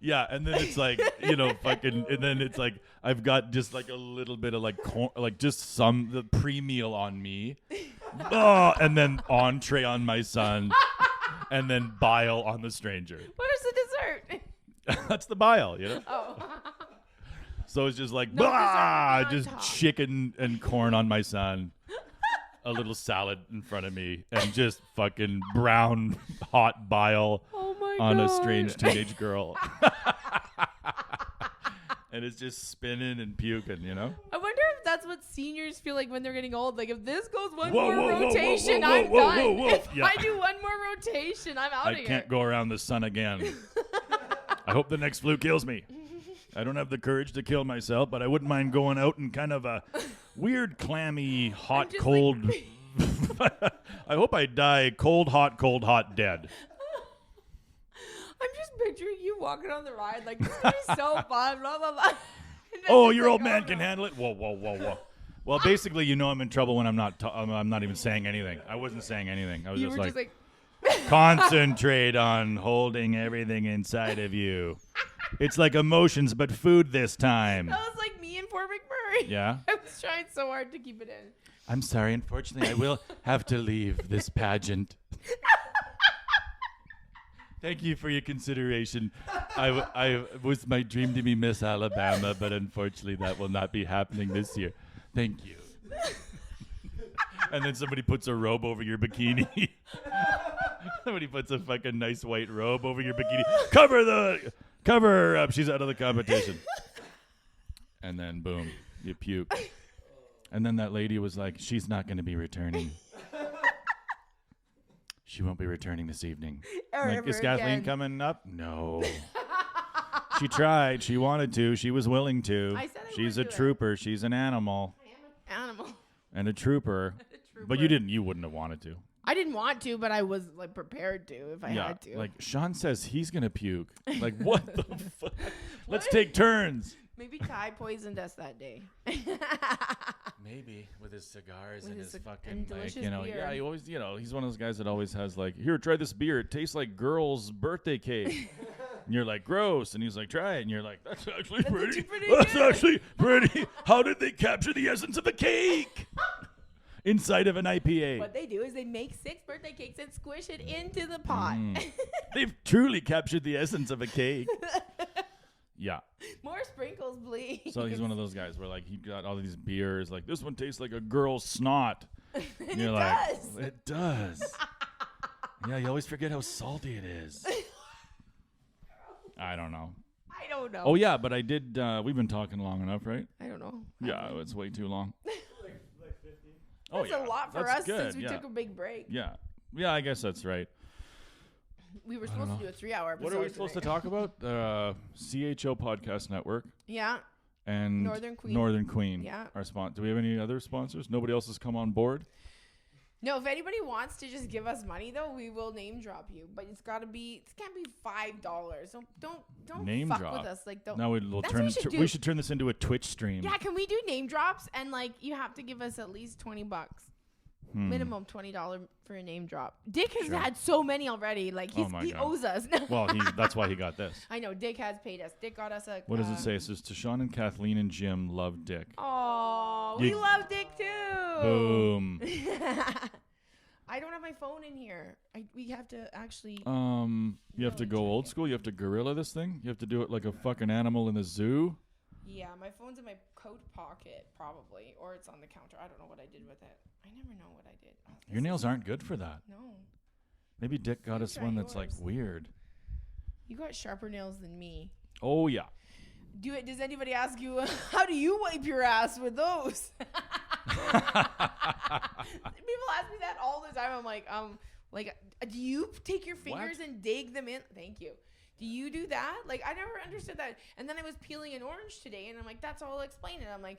yeah, and then it's like, fucking, and then it's like, I've got just like a little bit of like, just the pre-meal on me. Oh, and then entree on my son, and then bile on the stranger. What is the dessert? That's the bile, you know? Oh. So it's just like, No dessert on just top. chicken and corn on my son, a little salad in front of me, and just fucking brown hot bile Oh my on God. a strange teenage girl. And it's just spinning and puking, you know? I wonder if that's what seniors feel like when they're getting old. Like if this goes one more rotation, I'm done. If I do one more rotation, I'm out of here. I can't go around the sun again. I hope the next flu kills me. I don't have the courage to kill myself, but I wouldn't mind going out in kind of a weird, clammy, hot, cold. I hope I die cold, hot, dead. I'm just picturing you walking on the ride like this is gonna be so fun, blah blah blah. Oh, your old man can handle it. Whoa. Well, basically, you know I'm in trouble when I'm not even saying anything. I wasn't saying anything. I was You just were like, just like concentrate on holding everything inside of you. It's like emotions, but food this time. that was like me in Fort McMurray. Yeah? I was trying so hard to keep it in. I'm sorry. Unfortunately, I will have to leave this pageant. Thank you for your consideration. I was my dream to be Miss Alabama, but unfortunately that will not be happening this year. Thank you. And then somebody puts a robe over your bikini. Somebody puts a fucking nice white robe over your bikini. Cover her up. She's out of the competition. And then boom, you puke. And then that lady was like, she's not going to be returning. She won't be returning this evening. Like, is Kathleen coming up? No. She tried. She wanted to. She was willing to. I said I She's a would do it. trooper. She's an animal. I am an animal. And a trooper. But you wouldn't have wanted to. I didn't want to, but I was like prepared to if I had to. Like Sean says he's going to puke. Like, what the fuck? Let's take turns. Maybe Ty poisoned us that day. Maybe with his cigars With and his his fucking, and like, delicious yeah, beer. he always, he's one of those guys that always has like, here, try this beer. It tastes like girl's birthday cake. And you're like, gross. And he's like, try it. And you're like, that's actually pretty. That's actually pretty. How did they capture the essence of a cake inside of an IPA? What they do is they make 6 birthday cakes and squish it into the pot. They've truly captured the essence of a cake. Yeah. More sprinkles, please. So he's one of those guys where like he got all these beers, like this one tastes like a girl's snot. And you're like, does. it does. Yeah, you always forget how salty it is. I don't know. I don't know. Oh yeah, but I did. We've been talking long enough, right? I don't know. Yeah, it's way too long. like 50. Oh That's yeah, a lot for that's us good. since we Yeah. took a big break. Yeah, I guess that's right. We were supposed to do a 3-hour episode. What are we supposed to talk about? CHO Podcast Network Yeah. and Northern Queen. Yeah. Yeah. Our do we have any other sponsors? Nobody else has come on board. No, if anybody wants to just give us money though, we will name drop you. But it can't be $5. Don't Name fuck drop. with us. Like don't. Now we'll That's turn. what we should do. We should turn this into a Twitch stream. Yeah, can we do name drops and like you have to give us at least $20. Minimum $20 for a name drop. Dick has had so many already. Like he God. owes us. Well, that's why he got this. I know Dick has paid us. Dick got us a. What does it say? It says to Sean and Kathleen and Jim love Dick. Oh, we love Dick too. Boom. I don't have my phone in here. We have to actually. You have to go old school. You have to gorilla this thing. You have to do it like a fucking animal in the zoo. Yeah, my phone's in my coat pocket probably, or it's on the counter. I don't know what I did with it. I never know what I did. Oh, Your nails aren't good for that. No. Maybe Dick got You us try one that's like yours. weird. You got sharper nails than me. Oh yeah. Does anybody ask you how do you wipe your ass with those? People ask me that all the time. I'm like, do you take your fingers and dig them in? Thank you. Do you do that? Like, I never understood that. And then I was peeling an orange today, and I'm like, that's all I'll explain it. I'm like,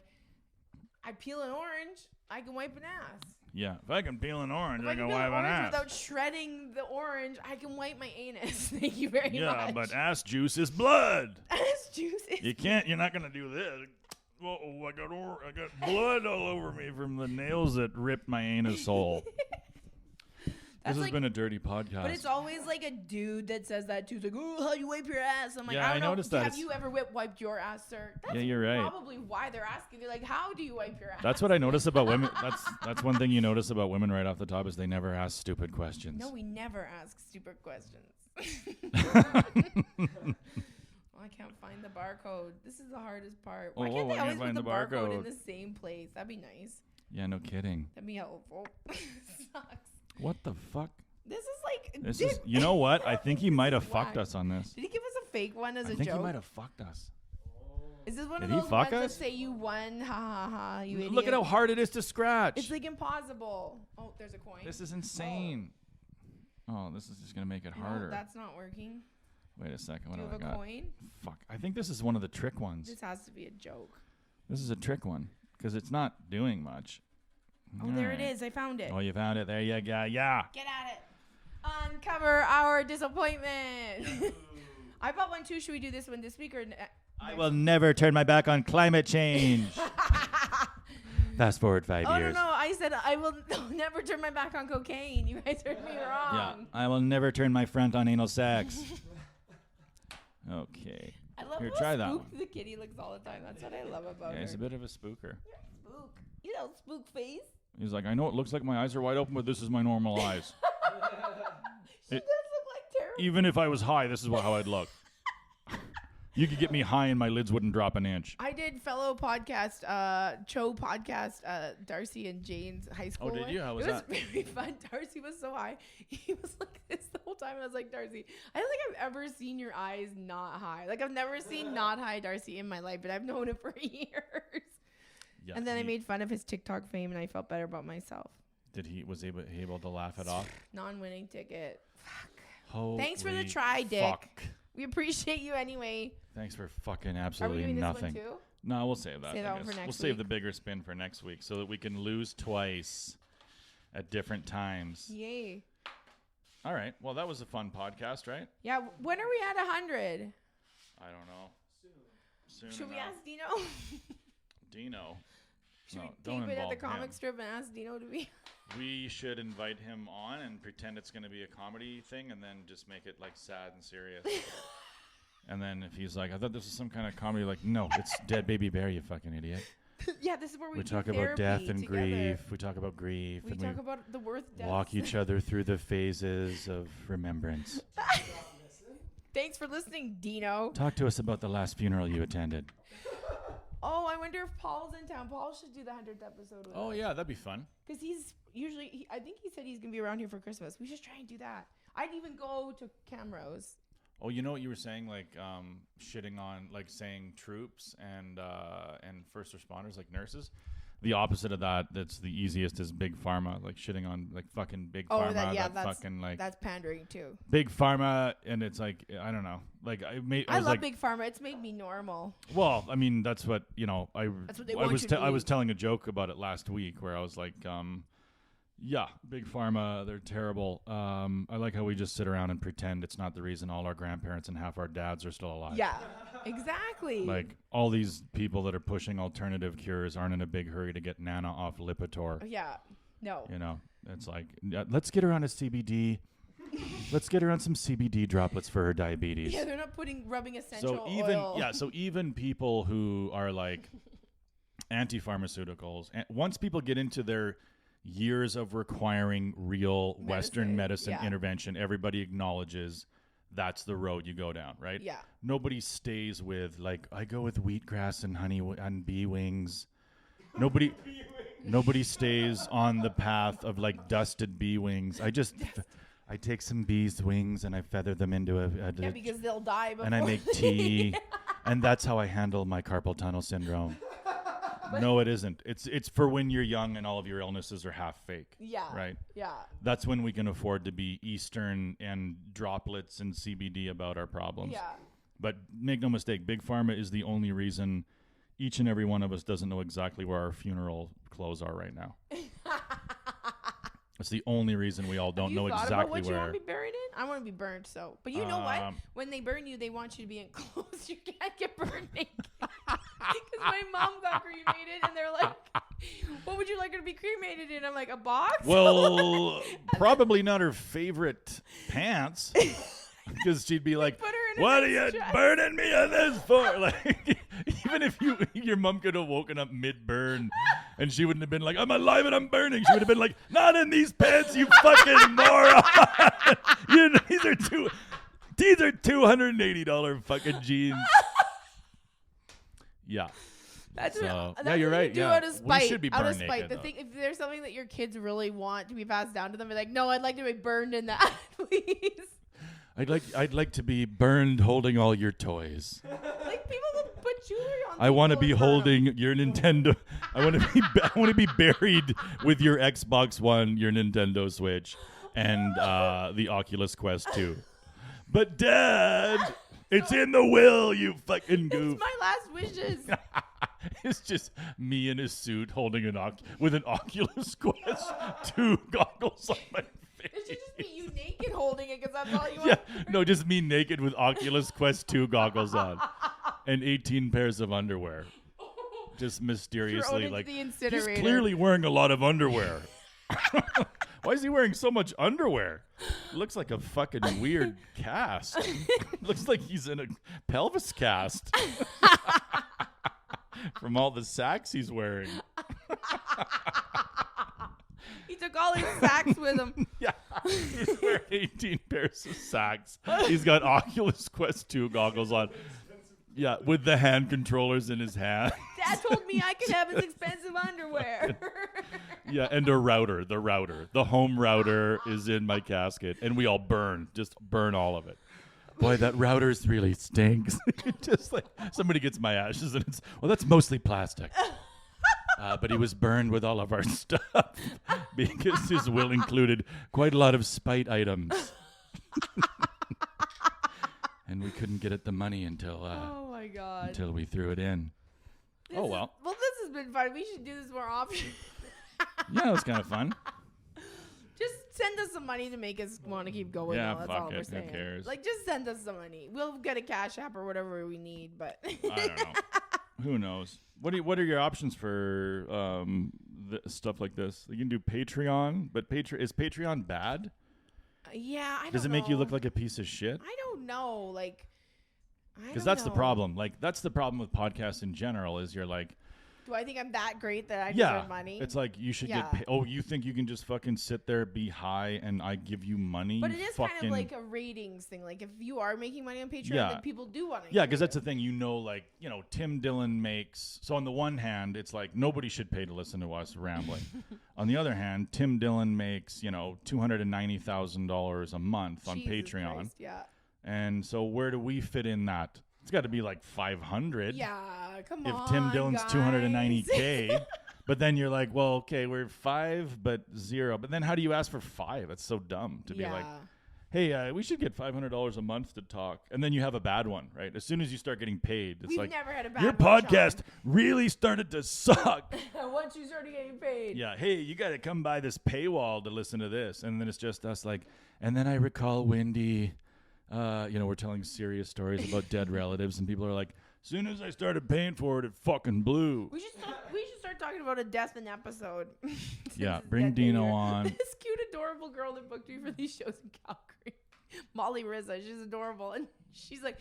I peel an orange, I can wipe an ass. Yeah. If I can peel an orange, If I I can can peel wipe an an orange ass. without shredding the orange, I can wipe my anus. Thank you very much. Yeah, but ass juice is blood. ass juice is You're not gonna do this. Whoa, I got blood all over me from the nails that ripped my anus hole. This has been a dirty podcast. But it's always like a dude that says that too. It's like, oh, how you wipe your ass? I'm like, Yeah, I don't know. noticed that. Have you ever wiped your ass, sir? That's Yeah, you're right. probably why they're asking. They're like, how do you wipe your ass? That's what I notice about women. That's one thing you notice about women right off the top is they never ask stupid questions. No, we never ask stupid questions. I can't find the barcode. This is the hardest part. Why can't I they always can't find put the the barcode in barcode. the same place? That'd be nice. Yeah, no kidding. That'd be helpful. Sucks. What the fuck? This is like. This is. You know what? I think he might have Whack. fucked us on this. Did he give us a fake one as I a think joke? he might have fucked us. Is this one Did of he those fuck ones that us? say you won? Ha ha ha! You idiot. Look at how hard it is to scratch. It's like impossible. Oh, there's a coin. This is insane. Oh, this is just gonna make it No, harder. that's not working. Wait a second. What Do do you I have a got? coin? Fuck. I think this is one of the trick ones. This has to be a joke. This is a trick one because it's not doing much. Oh, there it is. I found it. Oh, you found it. There you go. Yeah. Get at it. Uncover our disappointment. I bought one too. Should we do this one this week or? I will never turn my back on climate change. Fast forward 5 years. No. I said I will never turn my back on cocaine. You guys heard me wrong. Yeah. I will never turn my front on anal sex. Okay. I love Here, how try that spooked one. the kitty looks all the time. That's what I love about Yeah, her. he's a bit of a spooker. Spook. You know, spook face. He's like, I know it looks like my eyes are wide open, but this is my normal eyes. She does look like terrible. Even if I was high, this is how I'd look. You could get me high and my lids wouldn't drop an inch. I did fellow podcast, Cho podcast, Darcy and Jane's high school. Oh, did one. you? How was that? It was very fun. Darcy was so high. He was like this the whole time. And I was like, Darcy, I don't think I've ever seen your eyes not high. Like, I've never seen not high Darcy in my life, but I've known him for years. Yeah, And then I made fun of his TikTok fame, and I felt better about myself. Was he able to laugh it off? Non-winning ticket. Fuck. Holy Thanks for the try, Dick. fuck. We appreciate you anyway. Thanks for fucking Are we absolutely doing nothing. this one too? No, we'll save that. Save I that one guess. for next We'll save week. the bigger spin for next week so that we can lose twice at different times. Yay. All right. Well, that was a fun podcast, right? Yeah. When are we at 100? I don't know. Soon Should we enough. ask Dino? Dino? Should No, we don't tape it at the involve comic him. strip and ask Dino to be? We should invite him on and pretend it's going to be a comedy thing and then just make it like sad and serious. And then if he's like, I thought this was some kind of comedy, like, no, it's Dead Baby Bear, you fucking idiot. Yeah, this is where we We do talk about death therapy and together. grief. We talk about grief. We and talk about the worst deaths. walk each other through the phases of remembrance. Thanks for listening, Dino. Talk to us about the last funeral you attended. Oh, I wonder if Paul's in town. Paul should do the 100th episode with Oh, us. yeah, that'd be fun. Because he's usually, I think he said he's going to be around here for Christmas. We should try and do that. I'd even go to Camrose. Oh, you know what you were saying, like shitting on, like saying troops and first responders, like nurses. The opposite of that, that's the easiest, is big pharma, like shitting on like fucking big pharma. That's fucking like that's pandering too. big pharma, and it's like I don't know, like I I was love like, Big Pharma. It's made me normal. well, I mean that's what That's what they I want was you to I was believe. telling a joke about it last week where I was like, yeah, big pharma, they're terrible. I like how we just sit around and pretend it's not the reason all our grandparents and half our dads are still alive. Yeah, exactly. Like all these people that are pushing alternative cures aren't in a big hurry to get Nana off Lipitor. Yeah, no. You know, it's like, yeah, let's get her on a CBD. Let's get her on some CBD droplets for her diabetes. Yeah, they're not rubbing essential So oil. even people who are like anti-pharmaceuticals, and once people get into their years of requiring real Western medicine yeah. intervention, everybody acknowledges that's the road you go down, right? Yeah. Nobody stays with like, I go with wheatgrass and honey and bee wings. Nobody stays on the path of like dusted bee wings. I take some bees' wings and I feather them into a Yeah, because they'll die before. and I make tea, and that's how I handle my carpal tunnel syndrome. No, it isn't. It's for when you're young and all of your illnesses are half fake. Yeah. Right? Yeah. That's when we can afford to be Eastern and droplets and CBD about our problems. Yeah. But make no mistake, Big Pharma is the only reason each and every one of us doesn't know exactly where our funeral clothes are right now. It's the only reason we all don't know Have you thought exactly about what you where. want to be buried in? I want to be burned. So, but you know what? When they burn you, they want you to be in clothes. You can't get burned naked. Because my mom got cremated, and they're like, "What would you like her to be cremated in?" I'm like, "A box." Well, probably not her favorite pants. Because she'd be like, put her in a what are nice you dress." burning me on this for? Like, even if your mom could have woken up mid-burn and she wouldn't have been like, I'm alive and I'm burning. She would have been like, not in these pants, you fucking moron. These are $280 fucking jeans. Yeah. That's So, what, yeah, you're what right, You do yeah. out of We spite. should be out of burned spite. naked, The though. thing, if there's something that your kids really want to be passed down to them, be like, "No, I'd like to be burned in that, please." I'd like to be burned holding all your toys. Like people will put jewelry on. I want to people be and burn 'em. holding your Nintendo. I want to be. I want to be buried with your Xbox One, your Nintendo Switch, and the Oculus Quest 2. But Dad, it's in the will. You fucking goof. It's my last wishes. It's just me in a suit holding with an Oculus Quest 2 goggles on my face. It should just be you naked holding it because that's all you Yeah, want. no, just me naked with Oculus Quest 2 goggles on and 18 pairs of underwear. Just mysteriously, into like, the he's incinerator. clearly wearing a lot of underwear. Why is he wearing so much underwear? Looks like a fucking weird cast. Looks like he's in a pelvis cast. From all the sacks he's wearing. He took all his sacks with him. Yeah, he's wearing 18 pairs of sacks. He's got Oculus Quest 2 goggles on. Yeah, with the hand controllers in his hand. Dad told me I could have his expensive underwear. Yeah, and a router. The home router is in my casket, and we all just burn all of it. Boy, that router's really stinks. Just like somebody gets my ashes, and that's mostly plastic. But he was burned with all of our stuff because his will included quite a lot of spite items. And we couldn't get at the money until Oh my god. until we threw it in. This Oh, well. Well, this has been fun. We should do this more often. Yeah, it was kind of fun. Just send us some money to make us want to keep going. Yeah, though. That's fuck all it. we're Who saying. cares? Like, just send us some money. We'll get a Cash App or whatever we need. But I don't know. Who knows? What are your options for stuff like this? You can do Patreon, but is Patreon bad? Yeah, I don't know. Does it make you look like a piece of shit? I don't know. Like, Because that's the problem. Like, that's the problem with podcasts in general is you're like, do I think I'm that great that I yeah, deserve money? it's like you should Yeah. get paid. Oh, you think you can just fucking sit there, be high, and I give you money? But You it is fucking, kind of like a ratings thing. Like, if you are making money on Patreon, Yeah. then people do want to. yeah, because that's the thing. Like, Tim Dillon makes. So on the one hand, it's like nobody should pay to listen to us rambling. On the other hand, Tim Dillon makes $290,000 a month on Patreon. Christ, yeah. And so where do we fit in that? It's got to be like 500. Yeah, come If on. Tim Dillon's guys. 290K, but then you're like, well, okay, we're 5 but 0. But then how do you ask for 5? That's so dumb to be like, hey, we should get $500 a month to talk. And then you have a bad one, right? As soon as you start getting paid, it's We've like, never had a bad your one, podcast really started to suck. Sean. Once you started getting paid. Yeah, hey, you got to come by this paywall to listen to this. And then it's just us like, and then I recall Wendy, we're telling serious stories about dead relatives, and people are like, as soon as I started paying for it, it fucking blew. We should start talking about a death in episode. Yeah, Since bring it's Death Dino Day. on. This cute, adorable girl that booked me for these shows in Calgary, Molly Rizza. She's adorable, and she's like,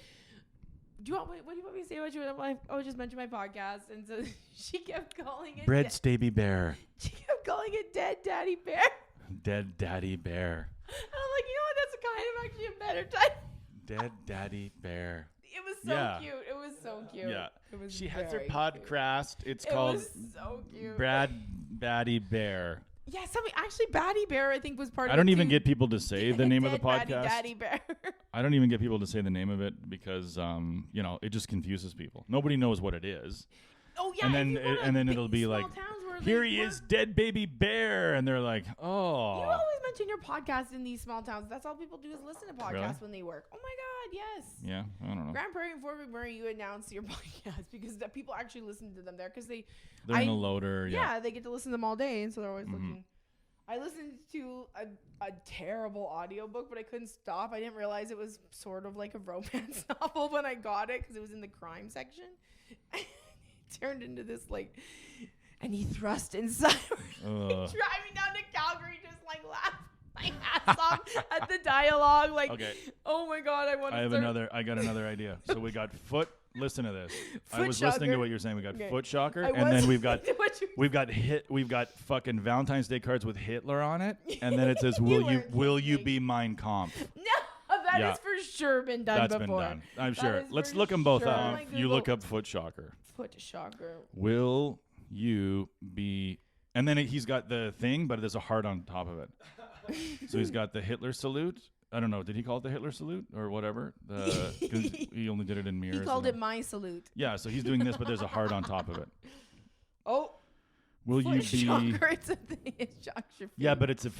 what do you want me to say about you? And I'm like, just mention my podcast. And so she kept calling it Bread Staby Bear. She kept calling it Dead Daddy Bear. Dead Daddy Bear. And I'm like, what? That's kind of actually a better title. Dead Daddy Bear. It was so Yeah. cute. It was so cute. Yeah. It was She has her very podcast. It's cute. called It was so cute. Brad Batty Bear. Yeah, actually, Batty Bear, I think, was part of I it. don't even too. get people to say the name of the Dead podcast. Daddy Bear. I don't even get people to say the name of it because, it just confuses people. Nobody knows what it is. Oh, yeah. And if then you go to and then big it'll be small like, towns where here they he work- is, dead baby bear, and they're like, oh. You always mention your podcast in these small towns. That's all people do is listen to podcasts Really? when they work. Oh, my God, yes. Yeah, I don't know. Grand Prairie and Fort McMurray, you announce your podcast because the people actually listen to them there because They're in a loader. yeah, they get to listen to them all day, and so they're always Mhm. looking. I listened to a terrible audiobook, but I couldn't stop. I didn't realize it was sort of like a romance novel when I got it because it was in the crime section. It turned into this and he thrust inside. Driving down to Calgary, just laughing my ass off at the dialogue. Okay. Oh my God, I got another idea. So we got foot. Listen to this. I Foot was listening to shocker. what you're saying. We got Okay. foot shocker, I and was then we've got listening to we've got fucking Valentine's Day cards with Hitler on it, and then it says, You "Will you weren't be Mein Kampf?" No, that Yeah. has for sure been done That's before. been done. I'm That sure. is Let's for look them both sure. up. Like You look Google- up foot shocker. Foot shocker. Will you be? And then he's got the thing, but there's a heart on top of it. So he's got the Hitler salute, I don't know. Did he call it the Hitler salute or whatever? Because he only did it in mirrors. He called it my salute. Yeah, so he's doing this, but there's a heart on top of it. Oh. Will you be? Shocker, it's a thing. It shocks your feet. Yeah, but it's a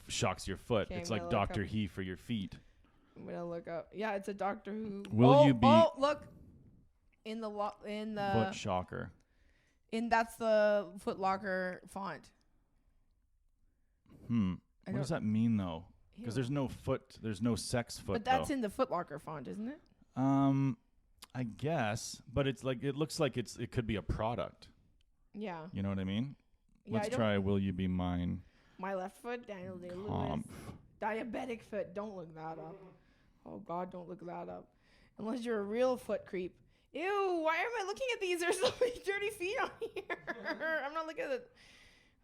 shocks your foot. Okay, it's I'm like gonna look Doctor up. He for your feet. I'm gonna look up. Yeah, it's a Doctor Who. Will you be? Oh, look. In the Foot shocker. That's the Foot Locker font. What does that mean though? Because there's no foot. There's no sex foot. But that's in the Foot Locker font, isn't it? I guess, but it's like it looks like it could be a product. Yeah. You know what I mean? Yeah, Let's try. Will you be mine? My left foot, Daniel Day-Lewis. Comp. Diabetic foot. Don't look that up. Oh God, don't look that up. Unless you're a real foot creep. Ew, why am I looking at these? There's so many dirty feet on here. I'm not looking at it.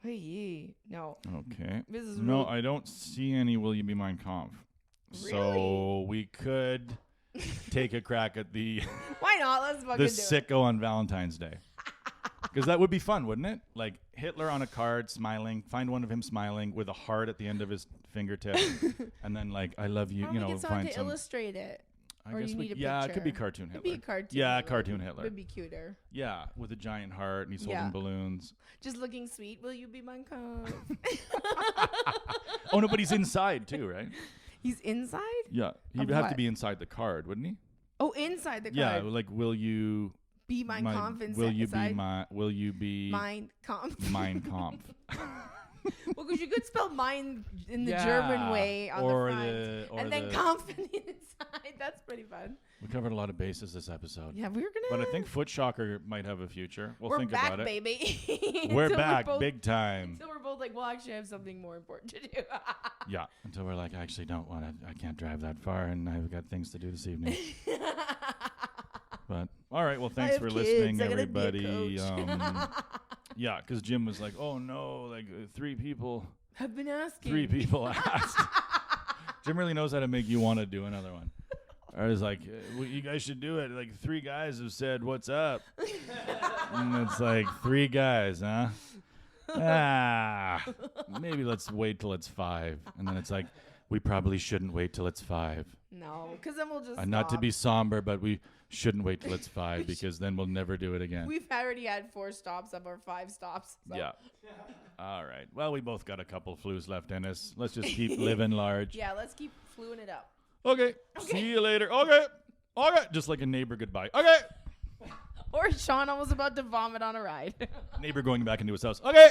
Hey, no. Okay. This is No, real. I don't see any Will You Be Mine conf. Really? So we could take a crack at the Why not? Let's fucking the do it. sicko on Valentine's Day. Because that would be fun, wouldn't it? Like Hitler on a card smiling, find one of him smiling with a heart at the end of his fingertip. And then like, I love you, Why don't you we know, get someone find to some. illustrate it? I or guess you we, need a yeah, it could be picture. cartoon It'd Hitler. be a cartoon. Yeah, Hitler. cartoon Hitler. It'd be cuter. Yeah, with a giant heart and he's Yeah. holding balloons. Just looking sweet. Will you be my cup? Oh no, but he's inside too, right? He's inside? Yeah, he'd Of have to what? be inside the card, wouldn't he? Oh, inside the Yeah, card. like will you Be my comp inside. will you be my will you be Mind comp. mine comp? Well, because you could spell mine in the Yeah, German way on or the front. or and then comp on the inside. That's pretty fun. We covered a lot of bases this episode. Yeah, we were going to. But I think Foot Shocker might have a future. We'll we're think back, about it. baby. We're Until back, both- big time. Until we're both like, well, actually, I have something more important to do. Yeah, until we're like, I actually don't want to. I can't drive that far, and I've got things to do this evening. But all right, well, thanks have for kids, listening, I gotta be a everybody. coach. Yeah, because Jim was like, "Oh no, like three people I've been asking. asked." Jim really knows how to make you want to do another one. I was like, well, "You guys should do it." Like 3 guys have said, "What's up?" And it's like 3 guys, huh? Maybe let's wait till it's 5, and then it's like, we probably shouldn't wait till it's 5. No, because then we'll just Not to stop. be somber, but we shouldn't wait till it's 5 because then we'll never do it again. We've already had 4 stops of our 5 stops. So. Yeah. All right. Well, we both got a couple flus left in us. Let's just keep living large. Yeah, let's keep fluing it up. Okay. See you later. Okay. Just like a neighbor goodbye. Okay. Or Sean was about to vomit on a ride. Neighbor going back into his house. Okay.